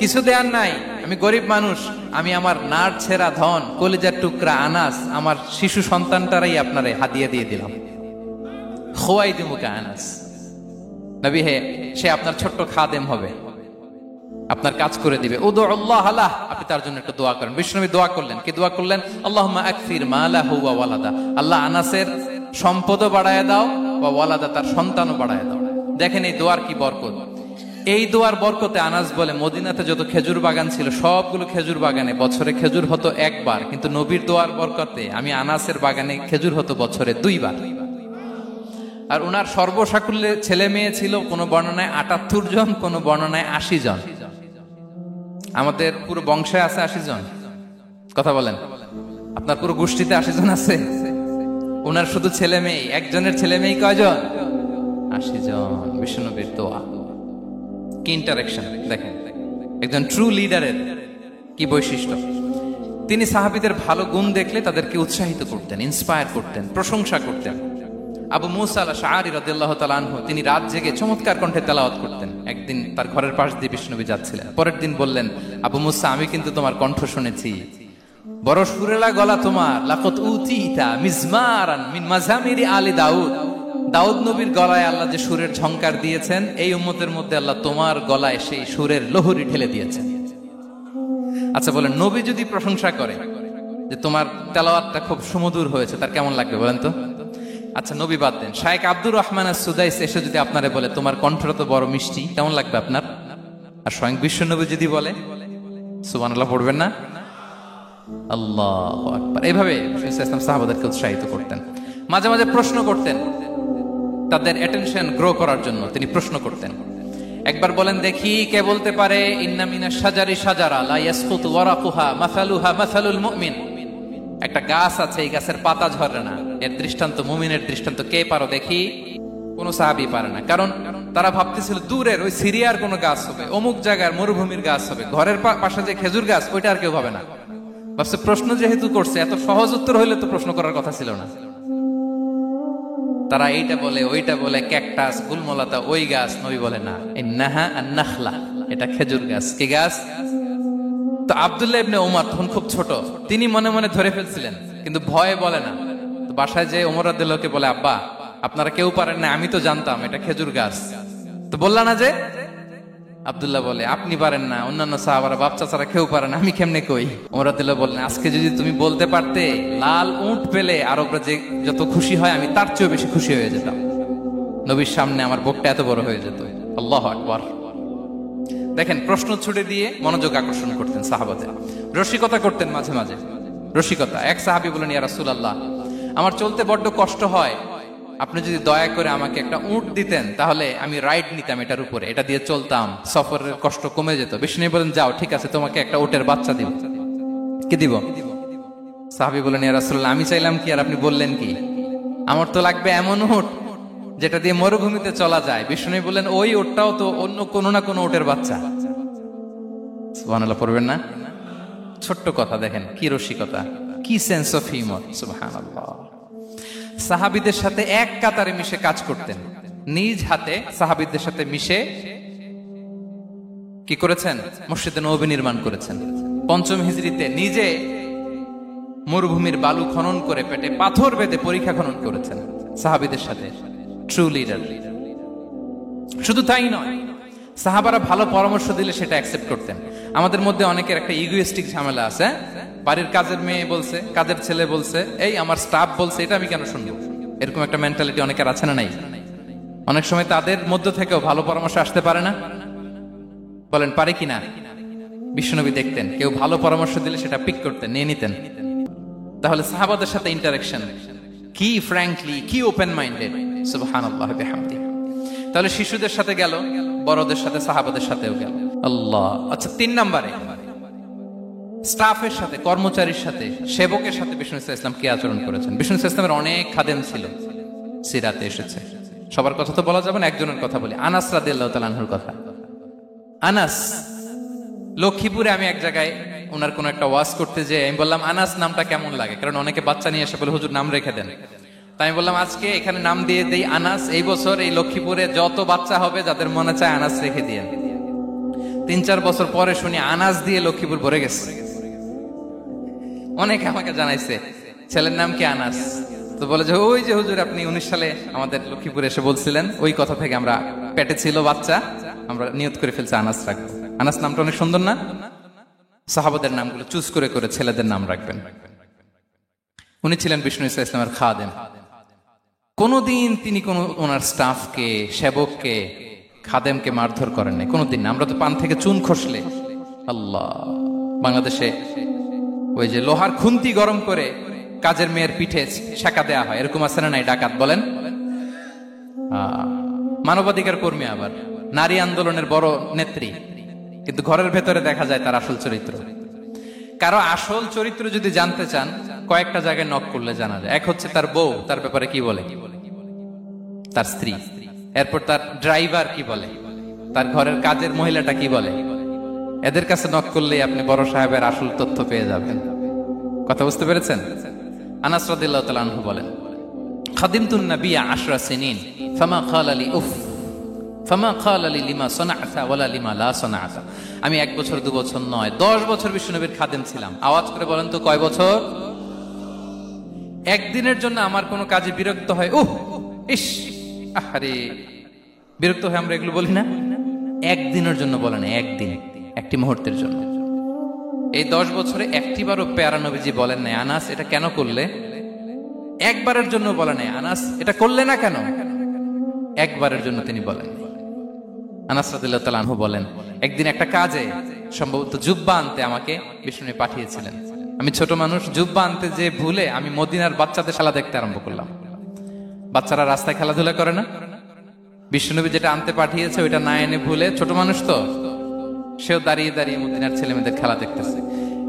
কিছু দেয়ার নাই। আমি গরিব মানুষ, আমি আমার নাড় ছেঁড়া ধন, কলিজার টুকরা আনাস, আমার শিশু সন্তানটারাই আপনারে হাদিয়া দিয়ে দিলাম। খুয়াইদিমুকা আনাস, নবী হে, সে আপনার ছোট্ট খাদেম হবে, আপনার কাজ করে দিবে। উদুল্লাহ আলাহ, আপনি তার জন্য একটু দোয়া করেন। বিষ্ণুনবী দোয়া করলেন। কি দোয়া করলেন? আল্লাহুম্মা আকসির মালাহু ওয়া ওয়ালাদা, আল্লাহ আনাসের সম্পদও বাড়ায় দাও, ওয়া ওয়ালাদা, তার সন্তানও বাড়ায় দাও। দেখেন এই দোয়ার কি বরকত। এই দোয়ার বরকতে আনাস বলে, মদিনাতে যত খেজুর বাগান ছিল সবগুলো খেজুর বাগানে বছরে খেজুর হতো একবার, কিন্তু নবীর দোয়ার বরকতে আমি আনাসের বাগানে খেজুর হতো বছরে 2 বার। আর উনার সর্বসাকুল্যে ছেলে মেয়ে ছিল কোন বর্ণনায় ৭৮ জন, কোন বর্ণনায় ৮০ জন। আমাদের পুরো বংশে আছে ৮০ জন, কথা বলেন। আপনার পুরো গোষ্ঠীতে ৮০ জন আছে? ওনার শুধু ছেলে মেয়ে, একজনের ছেলে মেয়ে কয়জন? ৮০ জন। বিশ্বনবীর দোয়া, কি ইন্টারেকশন দেখেন একজন ট্রু লিডারের কি বৈশিষ্ট্য। তিনি সাহাবীদের ভালো গুণ দেখলে তাদেরকে উৎসাহিত করতেন, ইন্সপায়ার করতেন, প্রশংসা করতেন। আবু মুসা আল-আশআরী রাদিয়াল্লাহু তাআলা আনহু তিনি রাত জেগে চমৎকার কণ্ঠে তেলাওয়াত করতেন। একদিন তার ঘরের পাশ দিয়ে বিশ্বনবী যাচ্ছিলেন, পরের দিন বললেন, আবু মুসা আমি কিন্তু তোমার কণ্ঠ শুনেছি, বড় সুরেলা গলা তোমার। লাকাত উতিতা মিজমারান মিন মাজামিরি আলি দাউদ, দাউদ নবীর গলায় আল্লাহ যে সুরের ঝংকার দিয়েছেন, এই উম্মতের মধ্যে আল্লাহ তোমার গলায় সেই সুরের লহরী ঢেলে দিয়েছেন। আচ্ছা বলেন, নবী যদি প্রশংসা করে যে তোমার তেলাওয়াতটা খুব সুমধুর হয়েছে, তার কেমন লাগবে বলেন তো? আচ্ছা নবী বাদ দেন, শায়েখ আব্দুর রহমান আস-সুদাইস এসে যদি আপনারে বলে তোমার কণ্ঠটা তো বড় মিষ্টি, কেমন লাগবে আপনার? আর স্বয়ং বিশ্বনবী যদি বলে, সুবহানাল্লাহ পড়বেন না? আল্লাহু আকবার। এইভাবে ইসলাম সাহাবাদেরকে উৎসাহিত করতেন। মাঝে মাঝে প্রশ্ন করতেন, তাদের অ্যাটেনশন গ্রো করার জন্য তিনি প্রশ্ন করতেন। একবার বলেন দেখি, কে বলতে পারে ইন্না মিনাশ শাজারি শাজারা লা ইয়াসকুতু ওয়ারাকুহা মাসালুহা মাসালুল মুমিন, একটা গাছ আছে, এই গাছের পাতা ঝরে না, এর দৃষ্টান্ত মুমিনের দৃষ্টান্ত। কে পারো দেখি? কোন সাহাবী পারে না, কারণ তারা ভাবতেছিল দূরের ওই সিরিয়ার কোন গাছ হবে, অমুক জায়গার মরুভূমির গাছ হবে, ঘরের পাশে যে খেজুর গাছ ওইটা আর কেউ ভাবে না। ভাবছে প্রশ্ন যেহেতু করছে, এত সহজ উত্তর হইলে তো প্রশ্ন করার কথা ছিল না। তারা এইটা বলে ওইটা বলে, ক্যাকটাস গুলমলাতা ওই গাছ, নবী বলে না, ইন্নাহা আন-নাখলা, এটা খেজুর গাছ। কি গাছ? তো আব্দুল্লাহ ইবনে ওমর তখন খুব ছোট, তিনি মনে মনে ধরে ফেলছিলেন, কিন্তু ভয়ে বলে না। তো বাসায় যে ওমর রাদিয়াল্লাহুকে বলে, আব্বা আপনারা কেউ পারেন না, আমি তো জানতাম এটা খেজুর গাছ, তো বললা না যে? আব্দুল্লাহ বলে, আপনি পারেন না, অন্যান্য সাহাবারা বাচ্চা ছাড়া কেউ পারে না, আমি কেমনে কই? ওমর রাদিয়াল্লাহু বললেন, আজকে যদি তুমি বলতে পারতে লাল উট পেলে আরবরা যে যত খুশি হয়, আমি তার চেয়েও বেশি খুশি হয়ে যেতাম। নবীর সামনে আমার বুকটা এত বড় হয়ে যেত। আল্লাহু আকবার। দেখেন, প্রশ্ন ছুড়ে দিয়ে মনোযোগ আকর্ষণ করতেন সাহাবাদের। রসিকতা করতেন মাঝে মাঝে, রসিকতা। এক সাহাবী বলেন, ইয়া রাসূলুল্লাহ, আমার চলতে বড্ড কষ্ট হয়, আপনি যদি দয়া করে আমাকে একটা উট দিতেন, তাহলে আমি রাইড নিতাম এটার উপরে, এটা দিয়ে চলতাম, সফরের কষ্ট কমে যেত। বিষ্ণু বলেন, যাও ঠিক আছে, তোমাকে একটা উটের বাচ্চা দিব। কি দিব? সাহাবী বলেন, ইয়া রাসূলুল্লাহ, আমি চাইলাম কি আর আপনি বললেন কি? আমার তো লাগবে এমন উট যেটা দিয়ে মরুভূমিতে চলা যায়। বিষ্ণু বলেন, ওই উটটাও তো অন্য কোনো না কোনো উটের বাচ্চা। সুবহানাল্লাহ পড়বেন না? ছোট্ট কথা, দেখেন কি রসিকতা, কি সেন্স অফ হিউমার। সুবহানাল্লাহ। সাহাবীদের সাথে এক কাতারে মিশে কাজ করতেন, নিজ হাতে সাহাবীদের সাথে মিশে কি করেছেন? মসজিদে নববী নির্মাণ করেছেন। ৫ম হিজরিতে নিজে মরুভূমির বালু খনন করে পেটে পাথর বেঁধে পরীক্ষা খনন করেছেন সাহাবীদের সাথে। True leader. শুধু তাই নয়, সাহাবারা ভালো পরামর্শ দিলে সেটা অ্যাকসেপ্ট করতেন। আমাদের মধ্যে অনেকের একটা ইগোইস্টিক ঝামেলা আছে, বাড়ির কাজের মেয়ে বলছে, কাজের ছেলে বলছে, এই আমার স্টাফ বলছে, এটা আমি কেন শুনবো? এরকম একটা মেন্টালিটি অনেকের আছে না নাই? অনেক সময় তাদের মধ্য থেকেও ভালো পরামর্শ আসতে পারে না, বলেন পারে কিনা? বিশ্বনবী দেখতেন, কেউ ভালো পরামর্শ দিলে সেটা পিক করতেন, নিয়ে নিতেন। তাহলে সাহাবাদের সাথে ইন্টারেকশন কি ফ্র্যাঙ্কলি, কি ওপেন মাইন্ডেড। সুবহানাল্লাহ বিহামদি। তাহলে শিশুদের সাথে গেল, বড়দের সাথে, সাহাবাদের সাথেও গেল। আল্লাহ। আচ্ছা, ৩ নম্বরে স্টাফের সাথে, কর্মচারীর সাথে, সেবকের সাথে বিষ্ণু ইসলাম কি আচরণ করেছেন? বিষ্ণু ইসলামের অনেক খাদেম ছিল, সিরাতে এসেছে। সবার কথা তো বলা যাবে না, একজনের কথা বলি, আনাস রাদিয়াল্লাহু তাআলা আনহুর কথা। আনাস, লক্ষ্মীপুরে আমি এক জায়গায় ওনার কোন একটা ওয়াজ করতে যে আমি বললাম, আনাস নামটা কেমন লাগে? কারণ অনেকে বাচ্চা নিয়ে এসে বলে, হুজুর নাম রেখে দেন। তাই আমি বললাম, আজকে এখানে নাম দিয়ে দেই আনাস। এই বছর এই লক্ষ্মীপুরে যত বাচ্চা হবে, যাদের মনে চায় আনাস রেখে দিয়ে। ৩-৪ বছর পরে শুনি আনাস দিয়ে লক্ষ্মীপুর ভরে গেছে। অনেকে আমাকে জানাইছে ছেলের নাম কি আনাস। তো বলে যে, ওই যে হুজুর আপনি 19 সালে আমাদের লক্ষ্মীপুরে এসে বলছিলেন, ওই কথা থেকে আমরা, পেটে ছিল বাচ্চা, আমরা নিয়ত করে ফেলছি আনাস রাখবো। আনাস নামটা অনেক সুন্দর না? সাহাবাদের নামগুলো চুজ করে করে ছেলেদের নাম রাখবেন। উনি ছিলেন বিষ্ণু ইসলামের খাদেম। কোনদিন তিনি কোন ওনার স্টাফকে, সেবককে, খাদেমকে মারধর করেন নাই কোনদিন। আমরা তো পান থেকে চুন খসলে, আল্লাহ, বাংলাদেশে ওই যে লোহার খুন্তি গরম করে কাজের মেয়ের পিঠে শেখা দেয়া হয়, এরকম আছে না নাই? ডাকাত বলেন, মানবাধিকার কর্মী, আবার নারী আন্দোলনের বড় নেত্রী, কিন্তু ঘরের ভেতরে দেখা যায় তার আসল চরিত্র। কারো আসল চরিত্র যদি জানতে চান, কয়েকটা জায়গায় নক করলে জানা যায়। এক হচ্ছে তার বউ তার ব্যাপারে কি বলে, তার স্ত্রী। এরপর তার ড্রাইভার কি বলে, তার ঘরের কাজের মহিলাটা কি বলে। এদের কাছে নক করলেই আপনি বড় সাহেবের আসল তথ্য পেয়ে যাবেন। কথা বুঝতে পেরেছেন? আনাস রাদিয়াল্লাহু তাআলা আনহু বলেন, খাদিমতুন নবিয়্যা 10 সিনিন ফামা ক্বালা লি উফ ফামা ক্বালা লি লিমা সানা'তা ওয়ালা লিমা লা সানা'তা। আমি 1 বছর 2 বছর নয়, 10 বছর বিশ্বনবীর খাদেম ছিলাম। আওয়াজ করে বলেন তো কয় বছর? একদিনের জন্য আমার কোনো কাজে বিরক্ত হয়, ইস, আরে বিরক্ত হয়, আমরা এগুলো বলি না? একদিনের জন্য বলে না, একদিন, একটি মুহূর্তের জন্য। এই 10 বছরে একটিবারও প্যারা নবীজি বলেন নাই, আনাস এটা কেন করলে? একবারের জন্য বলে নাই, আনাস এটা করলে না কেন? একবারের জন্য তিনি বলেন। আনাস রাদিয়াল্লাহু তাআলা আনহু বলেন, একদিন একটা কাজে সম্ভবত জুব্বা আনতে আমাকে বিষ্ণু পাঠিয়েছিলেন। আমি ছোট মানুষ, জুব্বা আনতে যে ভুলে আমি মদিনার বাচ্চাদের খেলা দেখতে আরম্ভ করলাম। বাচ্চারা রাস্তায় খেলাধুলা করে না? বিশ্বনবী যেটা আনতে পাঠিয়েছে ওইটা না এনে ভুলে, ছোট মানুষ তো, সেও দাঁড়িয়ে দাঁড়িয়ে মদিনার ছেলে মেয়েদের খেলা দেখতেছে।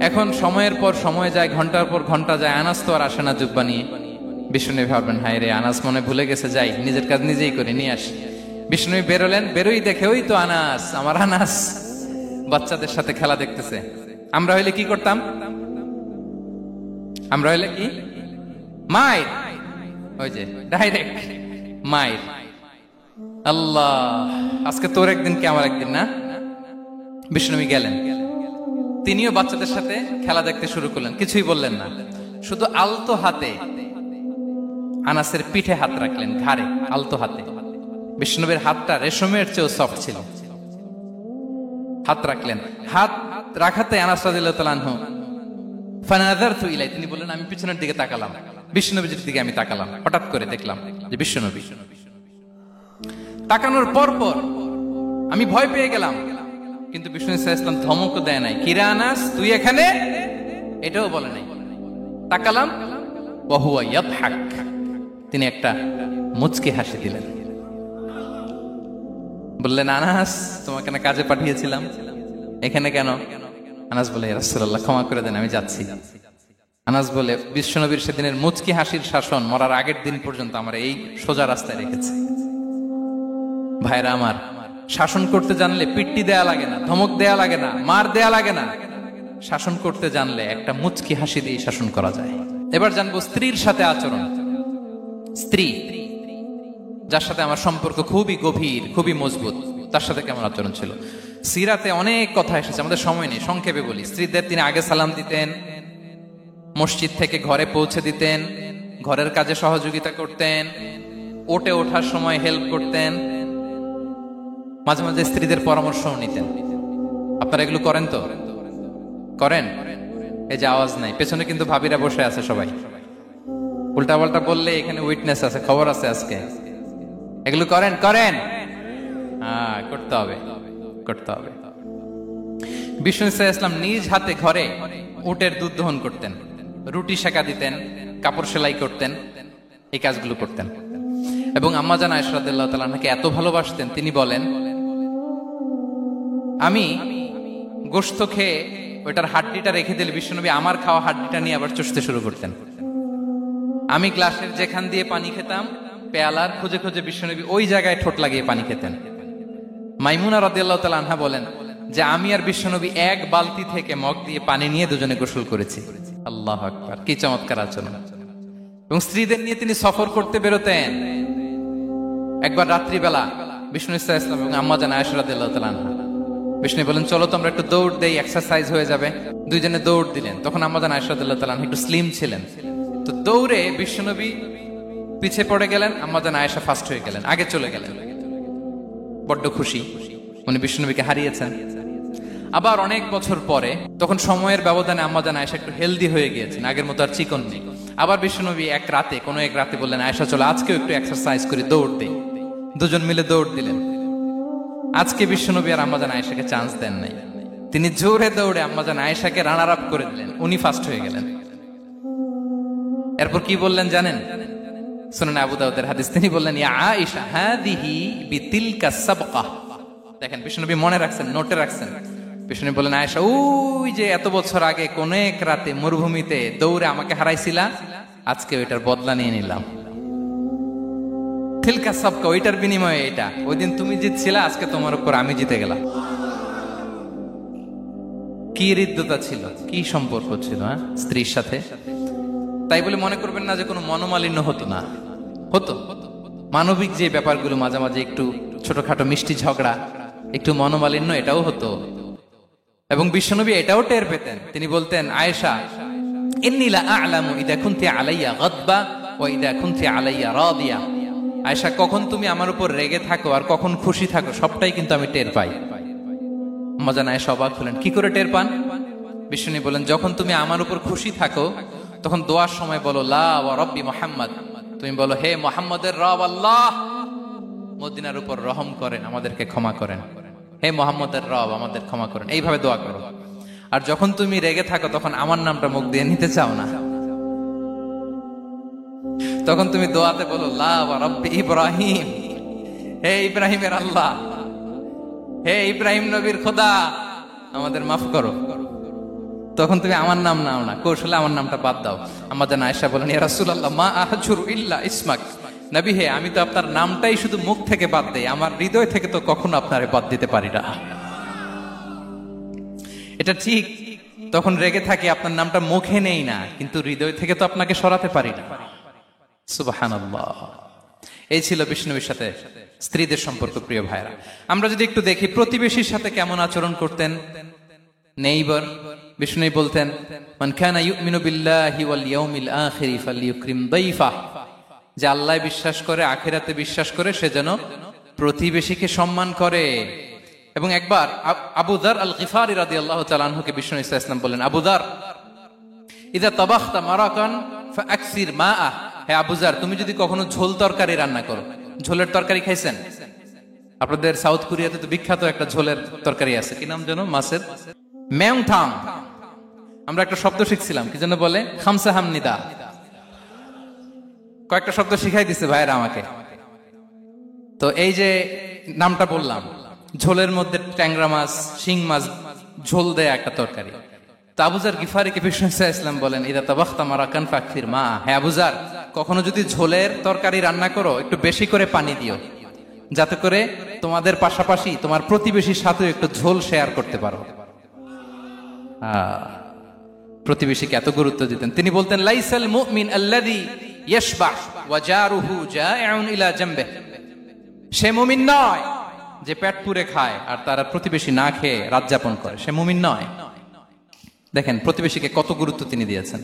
এখন সময়ের পর সময় যায়, ঘন্টার পর ঘন্টা যায়, আনাস তো আর আসে না জুব্বা নিয়ে। বিষ্ণুনবী ভাবলেন, হায় রে, আনাস মনে ভুলে গেছে, যাই নিজের কাজ নিজেই করে নিয়ে আসি। বিষ্ণুনবী বেরোলেন, বেরোই দেখে ওই তো আনাস, আমার আনাস বাচ্চাদের সাথে খেলা দেখতেছে। আমরা হইলে কি করতাম? আমরা হইলে কি? মাইর, ওই যে ডাইরেক্ট মাইর। আল্লাহ, আজকে তোর একদিন কি আমার একদিন না? বিষ্ণুনবী গেলেন, তিনিও বাচ্চাদের সাথে খেলা দেখতে শুরু করলেন, কিছুই বললেন না, শুধু আলতো হাতে আনাসের পিঠে হাত রাখলেন, ঘাড়ে আলতো হাতে। বিষ্ণুনবীর হাতটা রেশমের চেয়েও সফট ছিল। হাত রাখলেন, হাত রাখাতে আনাস রাদিয়াল্লাহু তাআলা আনহু ফানাযারতু ইলাই, তিনি বললেন আমি পিছনের দিকে তাকালাম, বিষ্ণুনবীর দিকে আমি তাকালাম। হঠাৎ করে দেখলাম যে বিষ্ণুনবী। তাকানোর পর পর আমি ভয় পেয়ে গেলাম, কিন্তু বিষ্ণু সাল্লাল্লাহু আলাইহি ওয়াসাল্লাম ধমকও দেয় নাই, কিরে আনাস তুই এখানে, এটাও বলে নাই। তাকালাম, ওয়া হুয়া ইয়াদহাক, তিনি একটা মুচকি হাসি দিলেন। বললেন, আনাস তোমাকে না কাজে পাঠিয়েছিলাম, এখানে কেন? আনাস বলে, ইয়া রাসূলুল্লাহ ক্ষমা করে দেন, আমি যাচ্ছি। আনাস বলে, বিশ্বনবীর সেদিনের মুচকি হাসির শাসন মরার আগের দিন পর্যন্ত আমার এই সোজা রাস্তায় রেখেছে। ভাইরা আমার, শাসন করতে জানলে পিট্টি দেয়া লাগে না, ধমক দেয়া লাগে না, মার দেয়া লাগে না। শাসন করতে জানলে একটা মুচকি হাসি দিয়ে শাসন করা যায়। এবার জানবো স্ত্রীর সাথে আচরণ। স্ত্রী, যার সাথে আমার সম্পর্ক খুবই গভীর, খুবই মজবুত, তার সাথে কেমন আচরণ ছিল? সিরাতে অনেক কথা এসেছে, আমাদের সময় নেই, সংক্ষেপে বলি। স্ত্রীদের তিনি আগে সালাম দিতেন, মসজিদ থেকে ঘরে পৌঁছে দিতেন, ঘরের কাজে সহযোগিতা করতেন, ওঠে ওঠার সময় হেল্প করতেন, মাঝে মাঝে স্ত্রীদের পরামর্শও নিতেন। আপনারা এগুলো করেন তো? করেন? এই যে আওয়াজ নাই, পেছনে কিন্তু ভাবিরা বসে আছে সবাই। উল্টা পাল্টা বললে এখানে উইটনেস আছে, খবর আছে আজকে। এগুলো করেন? করেন? হ্যাঁ, করতে হবে, করতে হবে। বিষ্ণু ইসলাম নিজ হাতে ঘরে উটের দুধ দহন করতেন, রুটি সেকা দিতেন, কাপড় সেলাই করতেন, এই কাজগুলো করতেন। এবং আম্মা জান আয়েশা রাদিয়াল্লাহু তাআলা আনহাকে এত ভালোবাসতেন, তিনি বলেন, আমি গোশত খেয়ে ওইটার হাড্ডিটা রেখে দিলে বিশ্বনবী আমার খাওয়া হাড্ডিটা নিয়ে আবার চষতে শুরু করতেন। আমি গ্লাসের যেখান দিয়ে পানি খেতাম, পেয়ালার খুঁজে খুঁজে বিশ্বনবী ওই জায়গায় ঠোঁট লাগিয়ে পানি খেতেন। মাইমুনা রাদিয়াল্লাহু তাআলা আনহা বলেন যে আমি আর বিশ্বনবী এক বালতি থেকে মগ দিয়ে পানি নিয়ে দুজনে গোসল করেছি। আল্লাহু আকবার, কি চমৎকার আচরণ। এবং স্ত্রীদের নিয়ে তিনি সফর করতে বেরোতেন। একবার রাত্রিবেলা বিষ্ণু ইসলাম এবং আম্মা জান আয়েশা রাদিয়াল্লাহু তাআলা আনহা, বিষ্ণু বলেন চলো তো আমরা একটু দৌড় দেই, এক্সারসাইজ হয়ে যাবে। দুইজনে দৌড় দিলেন। তখন আম্মা জান আয়েশা রাদিয়াল্লাহু তাআলা আনহা একটু স্লিম ছিলেন, তো দৌড়ে বিশ্বনবী পিছে পড়ে গেলেন, আম্মা জান আয়েশা ফার্স্ট হয়ে গেলেন, আগে চলে গেলেন। বড্ড খুশি, উনি বিশ্বনবীকে হারিয়েছেন। আবার অনেক বছর পরে, তখন সময়ের ব্যবধানে আম্মা জান আয়েশা একটু হেলদি হয়ে গিয়েছেন, আগের মতো আর চিকন নেই। আবার বিশ্বনবী কোনো এক রাতে বললেন, আয়েশা চলো আজকেও একটু এক্সারসাইজ করি, দৌড় দেই। দুজন মিলে দৌড় দিলেন। আজকে বিশ্বনবী আর আম্মা জান আয়েশাকে চান্স দেন নাই, তিনি জোরে দৌড়ে আম্মা জান আয়েশাকে রানার আপ করে দিলেন, উনি ফার্স্ট হয়ে গেলেন। এরপর কি বললেন জানেন? সুনানে আবু দাউদের হাদিস। তিনি বললেন, ইয়া আয়েশা হাদিহি বিতিলকা সাবকা। দেখেন বিশ্বনবী মনে রাখছেন, নোটে রাখছেন। বিশ্বনবী বললেন, আয়েশা, ওই যে এত বছর আগে কোন এক রাতে মরুভূমিতে দৌড়ে আমাকে হারাইছিলা, আজকে ওইটার বদলা নিয়ে নিলাম। তিলকা সাবকা, ওইটার বিনিময়ে এটা। ওই দিন তুমি জিতছিলা, আজকে তোমার উপর আমি জিতে গেলাম। কি হৃদ্যতা ছিল, কি সম্পর্ক ছিল স্ত্রীর সাথে। তাই বলে মনে করবেন না যে কোনো মনোমালিন্য হতো না, হতো। মানবিক যে ব্যাপারগুলো, মাঝে মাঝে একটু ছোটখাটো মিষ্টি ঝগড়া, একটু মনোমালিন্য, এটাও হতো। এবং বিশ্বনবী এটাও টের পেতেন। তিনি বলতেন, আয়েশা, ইন্নী লা আ'লামু ইযা কুনতি আলাইয়া গাদবা ওয়া ইযা কুনতি আলাইয়া রাদিয়া। আয়েশা, কখন তুমি আমার উপর রেগে থাকো আর কখন খুশি থাকো, সবটাই কিন্তু আমি টের পাই। মজান আয়েশা অবাক হলেন, কি করে টের পান? বিশ্বনবী বলেন, যখন তুমি আমার উপর খুশি থাকো তখন দোয়ার সময় বলো লা ওয়া রাব্বি মুহাম্মদ। তুমি বলো, হে মুহাম্মদের রব আল্লাহ, মদিনার উপর রহম করেন, আমাদেরকে ক্ষমা করেন। হে মুহাম্মদের রব, আমাদের ক্ষমা করেন। এইভাবে দোয়া করো। আর যখন তুমি রেগে থাকো তখন আমার নামটা মুখ দিয়ে নিতে চাও না, তখন তুমি দোয়াতে বলো লা ওয়া রাব্বি ইব্রাহিম, হে ইব্রাহিমের আল্লাহ, হে ইব্রাহিম নবীর খোদা, আমাদের মাফ করো। তখন তুমি আমার নাম নাও না, কৌশলে আমার নামটা বাদ দাও। আমাদের আয়েশা বলেন, ইয়া রাসূলুল্লাহ, মা আহজুরু ইল্লা ইসমাক। নবী হে, আমি তো আপনার নামটাই শুধু মুখ থেকে বাদ দেই, আমার হৃদয় থেকে তো কখনো আপনারে বাদ দিতে পারি না। এটা ঠিক, তখন রেগে থাকি, আপনার নামটা মুখে নেই না, কিন্তু হৃদয় থেকে তো আপনাকে সরাতে পারি না। সুবহানাল্লাহ। এই ছিল বিষ্ণুবীর সাথে স্ত্রীদের সম্পর্ক। প্রিয় ভাইরা, আমরা যদি একটু দেখি প্রতিবেশীর সাথে কেমন আচরণ করতেন নেইবার। বিষ্ণু বলতেন, মান কানা ইউমিনু বিল্লাহি ওয়াল ইয়াউমিল আখিরি ফালইউকরিম দাইফা। যে আল্লাহ বিশ্বাস করে, আখিরাতে বিশ্বাস করে, সে যেন প্রতিবেশীকে সম্মান করে। এবং একবার আবু যার আল গিফারি রাদিয়াল্লাহু তাআলা আনহুকে বিষ্ণু সাল্লাল্লাহু আলাইহি ওয়াসাল্লাম বলেন, আবু যার, ইযা তাবাখতা মারাকান ফাআকসির মাআ। হে আবু যার, তুমি যদি কখনো ঝোল তরকারি রান্না করো, ঝোলের তরকারি খাইছেন? আপনাদের সাউথ কোরিয়াতে তো বিখ্যাত একটা ঝোলের তরকারি আছে, কি নাম যেন, মাছের মেয়ংথাং। আমরা একটা শব্দ শিখছিলাম, কি যেন বলে, খামসা হামনিদা। কয়েকটা শব্দ শিখাই দিছে ভাইরা আমাকে। তো এই যে নামটা বললাম, ঝোলের মধ্যে ট্যাংরা মাছ, শিং মাছ ঝোল দেয় একটা তরকারি। তো আবু যার গিফারিকে বিষ্ণু সাল্লাল্লাহু আলাইহি ওয়াসাল্লাম বলেন, ইদা তাবাখতা মারাকান ফাকসির মা। হে আবু যার, কখনো যদি ঝোলের তরকারি রান্না করো, একটু বেশি করে পানি দিও, যাতে করে তোমাদের পাশাপাশি তোমার প্রতিবেশীর সাথে একটু ঝোল শেয়ার করতে পারো। প্রতিবেশীকে এত গুরুত্ব দিতেন। তিনি বলতেন, লাইসাল মুমিন আল্লাযী ইয়াশবাহ ওয়া জারুহু জাইউন ইলা জামবিহি। সে মুমিন নয় যে পেট পুরে খায় আর তার প্রতিবেশী না খেয়ে রাত যাপন করে, সে মুমিন নয়। দেখেন প্রতিবেশীকে কত গুরুত্ব তিনি দিয়েছেন।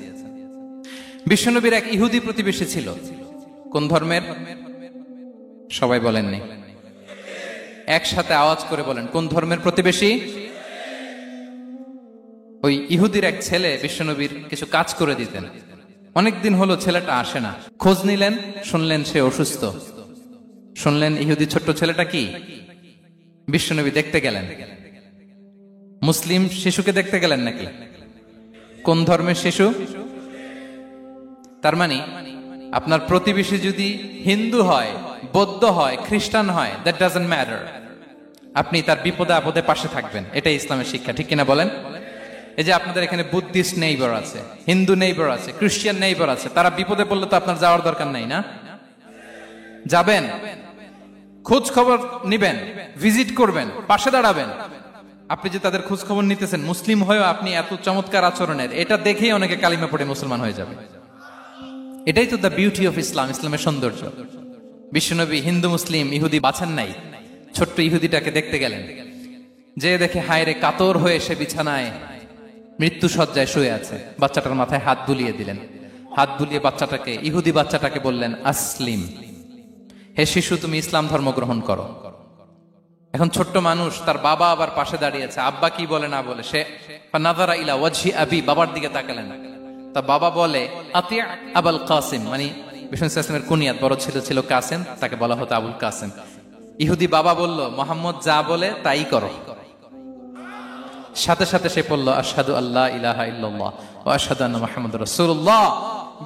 বিশ্বনবীর এক ইহুদি প্রতিবেশী ছিল। কোন ধর্মের? সবাই বলেননি, একসাথে আওয়াজ করে বলেন, কোন ধর্মের প্রতিবেশী? ওই ইহুদির এক ছেলে বিশ্বনবীর কিছু কাজ করে দিতেন। অনেকদিন হলো ছেলেটা আসে না। খোঁজ নিলেন, শুনলেন সে অসুস্থ। শুনলেন ইহুদি ছোট্ট ছেলেটা কি? বিশ্বনবী দেখতে গেলেন। মুসলিম শিশুকে দেখতে গেলেন নাকি? কোন ধর্মের শিশু? তার মানে আপনার প্রতিবেশী যদি হিন্দু হয়, বৌদ্ধ হয়, খ্রিস্টান হয়, দ্যাট ডাজন্ট ম্যাটার। আপনি তার বিপদে আপদে পাশে থাকবেন, এটাই ইসলামের শিক্ষা, ঠিক কিনা বলেন? এই যে আপনাদের এখানে বুদ্ধিস্ট নেইবার আছে, হিন্দু নেইবার আছে, খ্রিস্টান নেইবার আছে, তারা বিপদে পড়লে তো আপনার যাওয়ার দরকার নাই, না? যাবেন, খোঁজ খবর নিবেন, ভিজিট করবেন, পাশে দাঁড়াবেন। আপনি যে তাদের খোঁজ খবর নিতেছেন, মুসলিম হয়েও আপনি এত চমৎকার আচরণের, এটা দেখেই অনেকে কালিমা পড়ে মুসলমান হয়ে যাবে। এটাই তো দ্য বিউটি অফ ইসলাম, ইসলামের সৌন্দর্য। বিশ্বনবী হিন্দু মুসলিম ইহুদি বাছান নাই, ছোট্ট ইহুদিটাকে দেখতে গেলেন। যে দেখে হায় রে, কাতর হয়ে সে বিছানায় মৃত্যু শয্যায় শুয়ে আছে। বাচ্চাটার মাথায় হাত বুলিয়ে দিলেন। হাত বুলিয়ে বাচ্চাটাকে, ইহুদি বাচ্চাটাকে বললেন, আসলিম, হে শিশু, তুমি ইসলাম ধর্ম গ্রহণ করো। এখন ছোট্ট মানুষ, তার বাবা আবার পাশে দাঁড়িয়ে আছে। আব্বা কি বলে না বলে, সে নাযারা ইলা ওয়াজহি আবি, বাবার দিকে তাকালেন। তা বাবা বলে, আতিয়া আবুল কাসিম, মানে বিষ্ণু ইসলামের কুনিয়াত, বড় ছেলে ছিল কাসিম, তাকে বলা হতো আবুল কাসিম। ইহুদি বাবা বলল, মোহাম্মদ যা বলে তাই করো। সাথে সাথে সে পড়ল, আশহাদু আল্লা ইলাহা ইল্লাল্লাহ ওয়া আশহাদু আন্না মুহাম্মাদুর রাসূলুল্লাহ।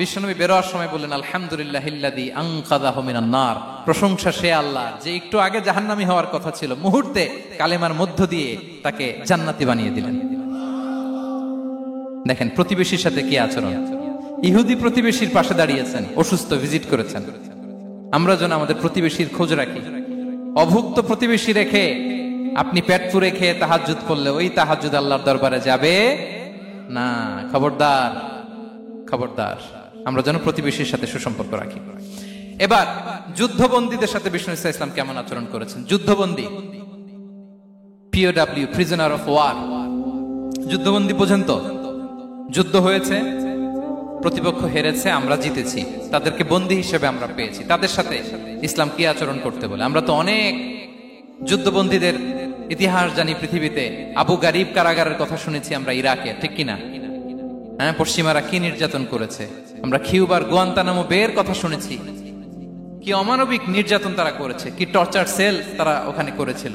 বিশ্বনবী বেরোয়ার সময় বললেন, আলহামদুলিল্লাহিল্লাযী আনকাযাহু মিনান নার, প্রশংসা সে আল্লাহ যে একটু আগে জাহান্নামী হওয়ার কথা ছিল, মুহূর্তে কালেমার মধ্য দিয়ে তাকে জান্নাতি বানিয়ে দিলেন। দেখেন প্রতিবেশীর সাথে কি আচরণ। ইহুদি প্রতিবেশীর পাশে দাঁড়িয়েছেন, অসুস্থ, ভিজিট করেছেন। আমরা যেন আমাদের প্রতিবেশীর খোঁজ রাখি। অভুক্ত প্রতিবেশী রেখে আপনি পেট পুরে খেয়ে তাহাজ্জুদ পড়লে ওই তাহাজ্জুদ আল্লাহর দরবারে যাবে না। খবরদার, খবরদার, আমরা যেন প্রতিবেশীর সাথে সুসম্পর্ক রাখি। এবার যুদ্ধবন্দীদের সাথে বিষ্ণু ইসলাম কেমন আচরণ করেছেন। যুদ্ধবন্দী, POW, প্রিজনার অফ ওয়ার, যুদ্ধবন্দী পর্যন্ত যুদ্ধ হয়েছে, প্রতিপক্ষ হেরেছে, আমরা জিতেছি, তাদেরকে বন্দী হিসেবে আমরা পেয়েছি, তাদের সাথে ইসলাম কি আচরণ করতে বলে। আমরা তো অনেক যুদ্ধবন্দীদের ইতিহাস জানি পৃথিবীতে। আবু গারিব কারাগারের কথা শুনেছি আমরা ইরাকে, ঠিক কিনা? হ্যাঁ, পশ্চিমারা কি নির্যাতন করেছে। আমরা কিউবার গুয়ান্তানামো বের কথা শুনেছি, কি অমানবিক নির্যাতন তারা করেছে, কি টর্চার সেল তারা ওখানে করেছিল।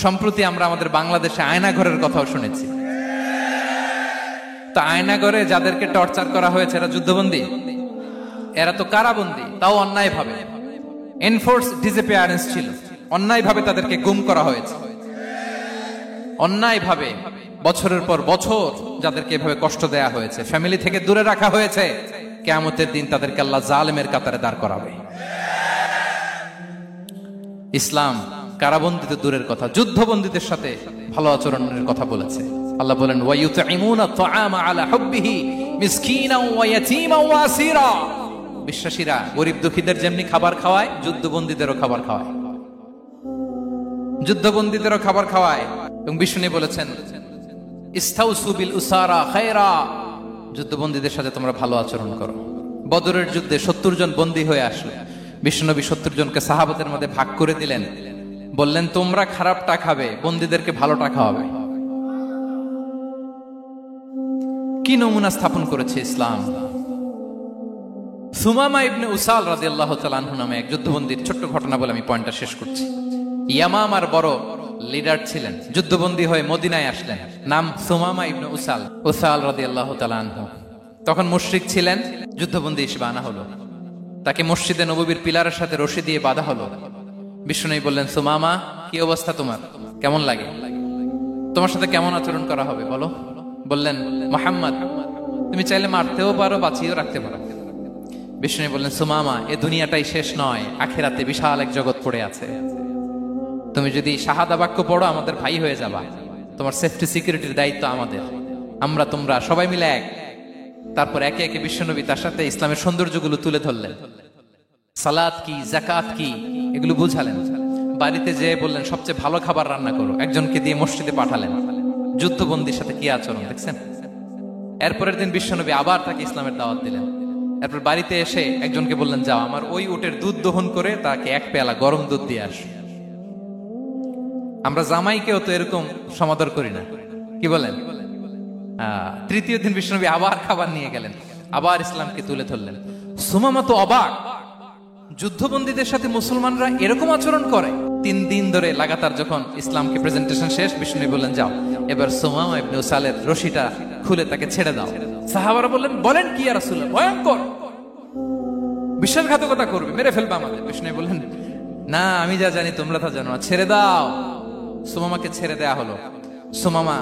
সম্প্রতি আমরা আমাদের বাংলাদেশে আয়নাঘরের কথাও শুনেছি। তো আয়নাঘরে যাদেরকে টর্চার করা হয়েছে এরা যুদ্ধবন্দী? এরা তো কারাবন্দী, তাও অন্যায় ভাবে। এনফোর্স ডিসঅ্যাপিয়ারেন্স ছিল, অন্যায় ভাবে তাদেরকে গুম করা হয়েছে। অন্যায় ভাবে বছরের পর বছর যাদেরকে এভাবে কষ্ট দেয়া হয়েছে, ফ্যামিলি থেকে দূরে রাখা হয়েছে, কিয়ামতের দিন তাদেরকে আল্লাহ জালেমের কাতারে দাঁড় করাবে। ইসলাম কারাবন্দী তো দূরের কথা, যুদ্ধবন্দীদের সাথে ভালো আচরণের কথা বলেছে। আল্লাহ বলেন, ওয়ায়ুতঈমুনা আত-তাআমা আলা হুব্বিহি মিসকিনাও ওয়া ইয়াতীমান ওয়া আসীরা। বিশ্বাসীরা গরিব দুঃখীদের যেমনি খাবার খাওয়ায়, যুদ্ধবন্দীদেরও খাবার খাওয়ায়, যুদ্ধবন্দীদেরও খাবার খাওয়ায়। এবং বিষ্ণু বলেছেন, ইস্তাউসু বিল উসারা খায়রা, যুদ্ধবন্দীদের সাথে তোমরা ভালো আচরণ করো। বদরের যুদ্ধে 70 জন বন্দী হয়ে আসলো। বিশ্বনবী 70 জনকে সাহাবাদের মধ্যে ভাগ করে দিলেন, বললেন তোমরা খারাপটা খাবে, বন্দীদেরকে ভালোটা খাওয়াবে। কি নমুনা স্থাপন করেছে ইসলাম। সুমামা ইবনে উসাল রাদিয়াল্লাহু তাআলা আনহু নামে এক যুদ্ধবন্দীর ছোট্ট ঘটনা বলে আমি পয়েন্টটা শেষ করছি। ইয়ামামার বড় লিডার ছিলেন, যুদ্ধবন্দী হয়ে মদিনায় আসলেন, নাম সুমামা ইবনে উসাল রাদিয়াল্লাহু তাআলা আনহু। তখন মুশরিক ছিলেন, যুদ্ধবন্দী হিসেবে আনা হলো। তাকে মসজিদে নববীর পিলারের সাথে রশি দিয়ে বাঁধা হলো। বিষ্ণু বললেন, সুমামা কি অবস্থা তোমার, কেমন লাগে, তোমার সাথে কেমন আচরণ করা হবে বলো। বললেন, মুহাম্মদ তুমি চাইলে মারতেও পারো, বাঁচিয়েও রাখতে পারো। বিষ্ণু বললেন, সুমামা এ দুনিয়াটাই শেষ নয়, আখিরাতে বিশাল এক জগৎ পড়ে আছে। তুমি যদি শাহাদা বাক্য পড়ো আমাদের ভাই হয়ে যাবা, তোমার সেফটি সিকিউরিটির দায়িত্ব আমাদের, আমরা তোমরা সবাই মিলে এক। তারপর একে একে বিশ্বনবী তার সাথে ইসলামের সৌন্দর্যগুলো তুলে ধরলেন। সালাত কি, যাকাত কি, এগুলো বুঝালেন। বাড়িতে যেয়ে বললেন সবচেয়ে ভালো খাবার রান্না করো, একজনকে দিয়ে মসজিদে পাঠালেন। যুদ্ধবন্দীর সাথে কি আচরণ দেখছেন। এরপরের দিন বিশ্বনবী আবার তাকে ইসলামের দাওয়াত দিলেন। এরপর বাড়িতে এসে একজনকে বললেন, যাও আমার ওই উটের দুধ দহন করে তাকে এক পেয়ালা গরম দুধ দিয়ে আস। আমরা জামাইকেও তো এরকম সমাদর করি না, কি বলেন? তৃতীয় দিন বিশ্বনবী আবার খাবার নিয়ে গেলেন, আবার ইসলামকে তুলে ধরলেন। সুমামা তো অবাক, যুদ্ধবন্দীদের সাথে মুসলমানরা এরকম আচরণ করে। 3 দিন ধরে লাগাতার যখন ইসলামকে প্রেজেন্টেশন শেষ, বিষ্ণু বললেন, যাও এবার সুমামা ইবনে উসালের রশিটা খুলে তাকে ছেড়ে দাও। সাহাবারা বললেন, বলেন কি ইয়া রাসূলুল্লাহ, ভয়ঙ্কর, বিশ্বাসঘাতকতা করবে, মেরে ফেলবে আমাদের। বিষ্ণু বললেন, না আমি যা জানি তোমরা তা জানো না, ছেড়ে দাও। সুমামাকে ছেড়ে দেয়া হলো। সুমামা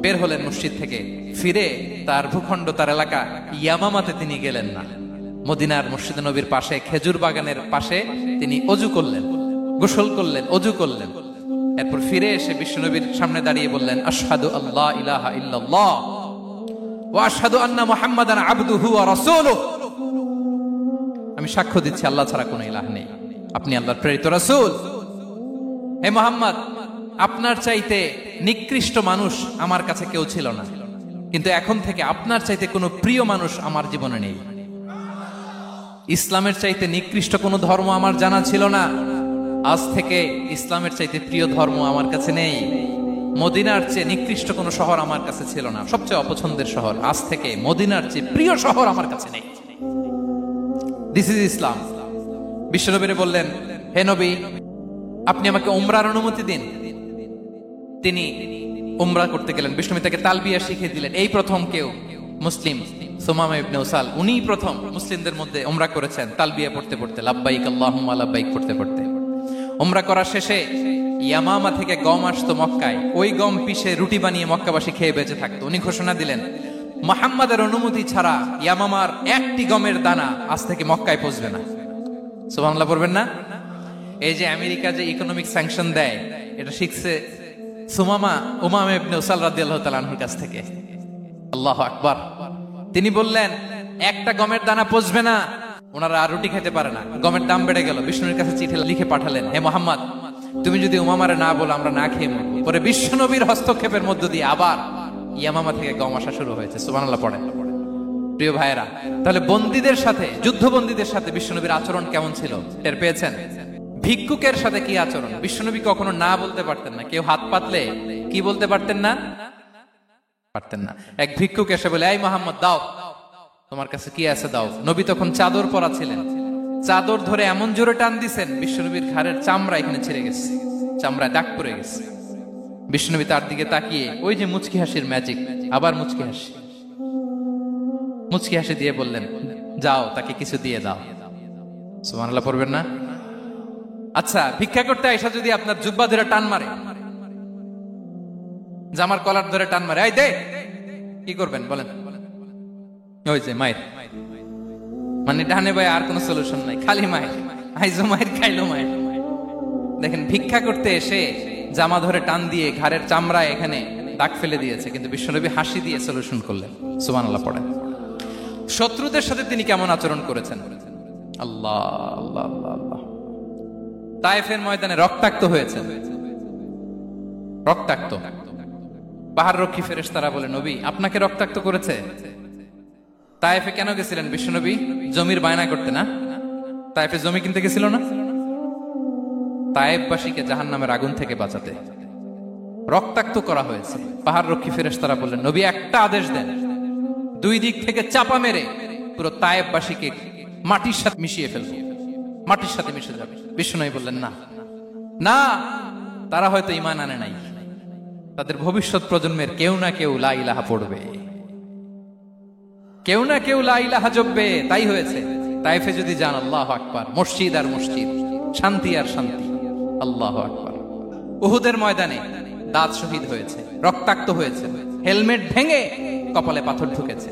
বের হলেন মসজিদ থেকে, ফিরে তার ভূখণ্ড, তার এলাকা ইয়ামামাতে তিনি গেলেন না। মদিনার মসজিদে নবীর পাশে খেজুর বাগানের পাশে তিনি অজু করলেন, গোসল করলেন, অজু করলেন। এরপর ফিরে এসে বিশ্বনবীর সামনে দাঁড়িয়ে বললেন, আশহাদু আল্লা ইলাহা ইল্লাল্লাহ ওয়া আশহাদু আন্না মুহাম্মাদান আবদুহু ওয়া রাসূলুহু। আমি সাক্ষ্য দিচ্ছি আল্লাহ ছাড়া কোনো ইলাহ নেই, আপনি আল্লাহর প্রেরিত রাসূল। হে মুহাম্মদ, আপনার চাইতে নিকৃষ্ট মানুষ আমার কাছে কেউ ছিল না, কিন্তু এখন থেকে আপনার চাইতে কোনো প্রিয় মানুষ আমার জীবনে নেই। ইসলামের চাইতে নিকৃষ্ট কোনো ধর্ম আমার জানা ছিল না, আজ থেকে ইসলামের চাইতে প্রিয় ধর্ম আমার কাছে নেই। মদিনার চেয়ে নিকৃষ্ট কোনো শহর আমার কাছে ছিল না, সবচেয়ে অপছন্দের শহর, আজ থেকে মদিনার চেয়ে প্রিয় শহর আমার কাছে নেই। দিস ইজ ইসলাম। বিশ্বনবী বললেন, হে নবী, আপনি আমাকে উমরার অনুমতি দিন। তিনি উমরা করতে গেলেন, বিষ্ণু তাকে তালবিয়া শিখিয়ে দিলেন। এই প্রথম কেউ মুসলিম সুমামা ইবনে উসাল উনি প্রথম মুসলিমদের মধ্যে উমরা করেছেন তালবিয়া পড়তে পড়তে, লাব্বাইক আল্লাহুম্মা লাব্বাইক পড়তে পড়তে। উমরা করার শেষে ইয়ামামা থেকে গম আসতো মক্কায়, ওই গম পিষে রুটি বানিয়ে মক্কাবাসী খেয়ে বেঁচে থাকতো। উনি ঘোষণা দিলেন, মুহাম্মাদের অনুমতি ছাড়া ইয়ামামার একটি গমের দানা আজ থেকে মক্কায় পৌঁছবে না। সুবহানাল্লাহ পড়বেন না? এই যে আমেরিকা যে ইকোনমিক স্যাংশন দেয়, এটা শিখছে সুমামা উমামা ইবনে উসাল রাদিয়াল্লাহু তাআলা আনহুর কাছ থেকে। আল্লাহু আকবার। তিনি বললেন একটা গমের দানা পচবে না, ওনারা আর রুটি খেতে পারে না। গমের দাম বেড়ে গেল, বিষ্ণুর কাছে চিঠি লিখে পাঠালেন, হে মুহাম্মদ, তুমি যদি উমামারে না বলো আমরা না খেয়ে মরব। পরে বিশ্বনবীর হস্তক্ষেপের মধ্য দিয়ে আবার ইয়ামামা থেকে গম আসা শুরু হয়েছে। সুবহানাল্লাহ পড়েন। প্রিয় ভাইয়েরা, তাহলে বন্দীদের সাথে, যুদ্ধবন্দীদের সাথে বিশ্বনবীর আচরণ কেমন ছিল টের পেয়েছেন? ভিক্ষুকের সাথে কি আচরণ? বিশ্বনবী কখনো না বলতে পারতেন না। কেউ হাত পাতলে কি বলতে পারতেন না? পারতেন না। এক ভিক্ষুক এসে বলে, এই মুহাম্মদ দাও, তোমার কাছে কি আছে দাও। নবী তখন চাদর পরা ছিলেন, চাদর ধরে এমন জোরে টান দিছেন বিশ্বনবীর ঘাড়ের চামড়া এখানে ছিঁড়ে গেছে, চামড়ায় দাগ পড়ে গেছে। বিশ্বনবী তার দিকে তাকিয়ে ওই যে মুচকি হাসির ম্যাজিক, আবার মুচকি হাসি, মুচকি হাসি দিয়ে বললেন, যাও তাকে কিছু দিয়ে দাও। সুবহানাল্লাহ পড়বেন না? আচ্ছা, ভিক্ষা করতে আইসা যদি আপনার জুব্বা ধরে টান মারে, জামার কলার ধরে টান মারে, এই দে, কি করবেন বলেন? ওই যে মায়ের, মানে ডানে ভাই আর কোন সলিউশন নাই, খালি মায়ের, আইজো মায়ের খাইলো মায়ের। দেখেন, ভিক্ষা করতে এসে জামা ধরে টান দিয়ে ঘাড়ের চামড়ায় এখানে দাগ ফেলে দিয়েছে, কিন্তু বিশ্বনবী হাসি দিয়ে সলিউশন করলেন। সুবহানাল্লাহ পড়েন। শত্রুদের সাথে তিনি কেমন আচরণ করেছেন? আল্লাহ আল্লাহ আল্লাহ আল্লাহ। তায়েফের ময়দানে রক্তাক্ত হয়েছে, রক্তাক্ত। পাহাড় রক্ষী ফেরেশতারা বলে, নবী আপনাকে রক্তাক্ত করেছে? তায়েফে কেন গেছিলেন বিশ্বনবী? জমির বায়না করতে না? তায়েফে জমি কিনতে গেছিল না? তায়েফবাসীকে জাহান্নামের আগুন থেকে বাঁচাতে রক্তাক্ত করা হয়েছে। পাহাড় রক্ষী ফেরেশতারা বললেন, নবী একটা আদেশ দেন, দুই দিক থেকে চাপা মেরে পুরো তায়েফবাসীকে মাটির সাথে মিশিয়ে ফেলবো, মাটির সাথে মিশে যাবে। বিশ্বনবী বললেন, না না, তারা হয়তো ঈমান আনে নাই, তাদের ভবিষ্যৎ প্রজন্মের কেউ না কেউ লা ইলাহা পড়বে, কেউ না কেউ লা ইলাহা জপবে। তাই হয়েছে। তাইফে যদি যান, আল্লাহু আকবার, মসজিদ আর মসজিদ, শান্তি আর শান্তি। আল্লাহু আকবার। উহুদের ময়দানে দাঁত শহীদ হয়েছে, রক্তাক্ত হয়েছে, হেলমেট ভেঙে কপালে পাথর ঢুকেছে।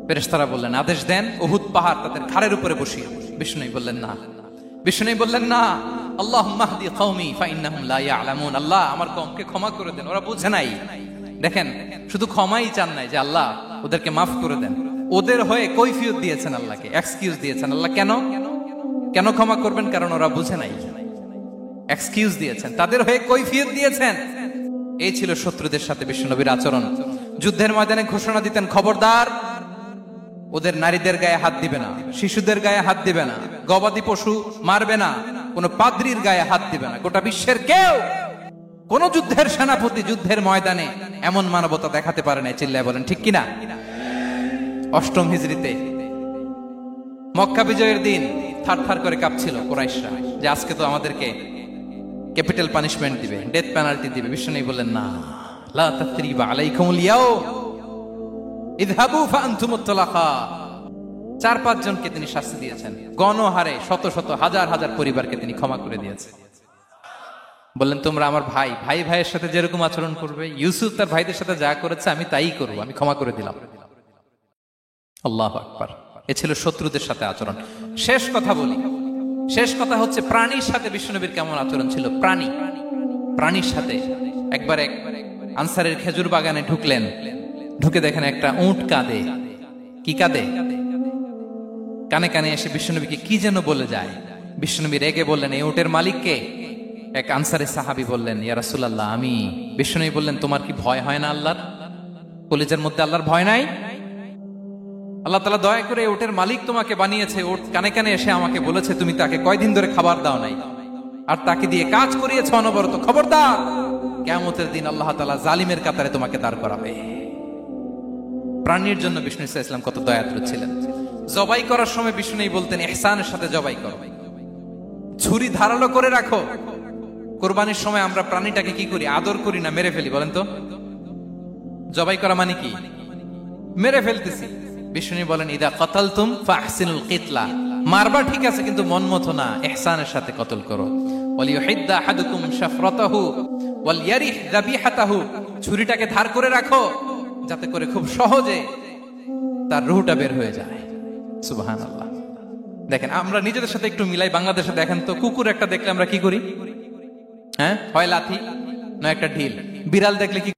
ফেরেশতারা বললেন, আদেশ দেন উহুদ পাহাড় তাদের ঘাড়ের উপরে বসিয়ে। বিষ্ণু বললেন, না। বিষ্ণু বললেন, না, আল্লাহুম্মা হদি কওমি ফাইন্নাহুম লা ইয়ালামুন। আল্লাহ আমার কওমকে ক্ষমা করে দেন, ওরা বুঝে নাই। দেখেন, শুধু ক্ষমাই চান নাই যে আল্লাহ ওদেরকে মাফ করে দেন, ওদের হয়ে কৈফিয়ত দিয়েছেন আল্লাহকে, এক্সকিউজ দিয়েছেন। আল্লাহ কেন কেন ক্ষমা করবেন? কারণ ওরা বুঝে নাই। এক্সকিউজ দিয়েছেন, তাদের হয়ে কৈফিয়ত দিয়েছেন। এই ছিল শত্রুদের সাথে বিশ্বনবীর আচরণ। যুদ্ধের ময়দানে ঘোষণা দিতেন, খবরদার ওদের নারীদের গায়ে হাত দিবে না, শিশুদের গায়ে হাত দিবে না, গবাদি পশু মারবে না, কোন পাদ্রীর গায়ে হাত দিবে না। গোটা বিশ্বের কেউ, কোন যুদ্ধের সেনাপতি যুদ্ধের ময়দানে এমন মানবতা দেখাতে পারে না। চিল্লায় বলেন ঠিক কিনা? অষ্টম হিজরিতে মক্কা বিজয়ের দিন থার থার করে কাঁপছিল কুরাইশরা যে আজকে তো আমাদেরকে ক্যাপিটাল পানিশমেন্ট দিবে, ডেথ পেনাল্টি দিবে। বিশ্বনবী বললেন, না, লা তাসরিবা আলাইকুমুল ইয়াউম ইযহাবু ফাআনতুমুত তুলাকা। 4-5 জনকে তিনি শাস্তি দিয়েছেন, গণহারে শত শত হাজার হাজার পরিবারকে তিনি ক্ষমা করে দিয়েছেন। বললেন, তোমরা আমার ভাই, ভাই ভাইয়ের সাথে যেরকম আচরণ করবে, ইউসুফ তার ভাইদের সাথে যা করেছে আমি তাই করব, আমি ক্ষমা করে দিলাম। আল্লাহু আকবার। এ ছিল শত্রুদের সাথে আচরণ। শেষ কথা বলি, শেষ কথা হচ্ছে প্রাণীর সাথে বিশ্বনবীর কেমন আচরণ ছিল। প্রাণীর সাথে একবার এক আনসারের খেজুর বাগানে ঢুকলেন, ঢুকে দেখেন একটা উট কাঁদে। কি কাঁদে? কানে কানে এসে বিশ্বনবীকে কি যেন বলে যায়। বিশ্বনবী রেগে বললেন, এই উটের মালিককে? এক আনসারের সাহাবী বললেন, ইয়া রাসূলুল্লাহ আমি। বিশ্বনবী বললেন, তোমার কি ভয় হয় না আল্লাহর? কলিজার মধ্যে আল্লাহর ভয় নাই? আল্লাহ তাআলা দয়া করে উটের মালিক তোমাকে বানিয়েছে, উট কানে কানে এসে আমাকে বলেছে তুমি তাকে কয়দিন ধরে খাবার দাও নাই, আর তাকে দিয়ে কাজ করিয়েছ অনবরত। খবরদার, কিয়ামতের দিন আল্লাহ তাআলা জালিমের কাতারে তোমাকে দাঁড় করাবে। প্রাণীর জন্য বিষ্ণু ইসলাম কত দয়াদ্র ছিলেন। জবাই করার সময় বিষ্ণু বলতেন, ইহসানের সাথে জবাই করো, ছুরি ধারালো করে রাখো। কোরবানির সময় আমরা প্রাণীটাকে কি করি? আদর করি না, মেরে ফেলি। বলেন তো, জবাই করা মানে কি? মেরে ফেলতেছি। বিষ্ণু বলেন ইদা কাতালতুম ফাহসিনুল কিতলা, মারবা ঠিক আছে কিন্তু মন মতো না, ইহসানের সাথে কতল করো। ওয়ালিয়ুহিদ্দা আহাদুকুম শাফরাতাহু ওয়ালইয়ারিহ যাবিহাতাহু, ছুরিটাকে ধার করে রাখো যাতে করে খুব সহজে তার রুহটা বের হয়ে যায়। সুবহানাল্লাহ। দেখেন আমরা নিজেদের সাথে একটু মিলাই। বাংলাদেশে দেখেন তো, কুকুর একটা দেখলে আমরা কি করি? হ্যাঁ, হয় লাথি না একটা ঢিল। বিড়াল দেখলে কি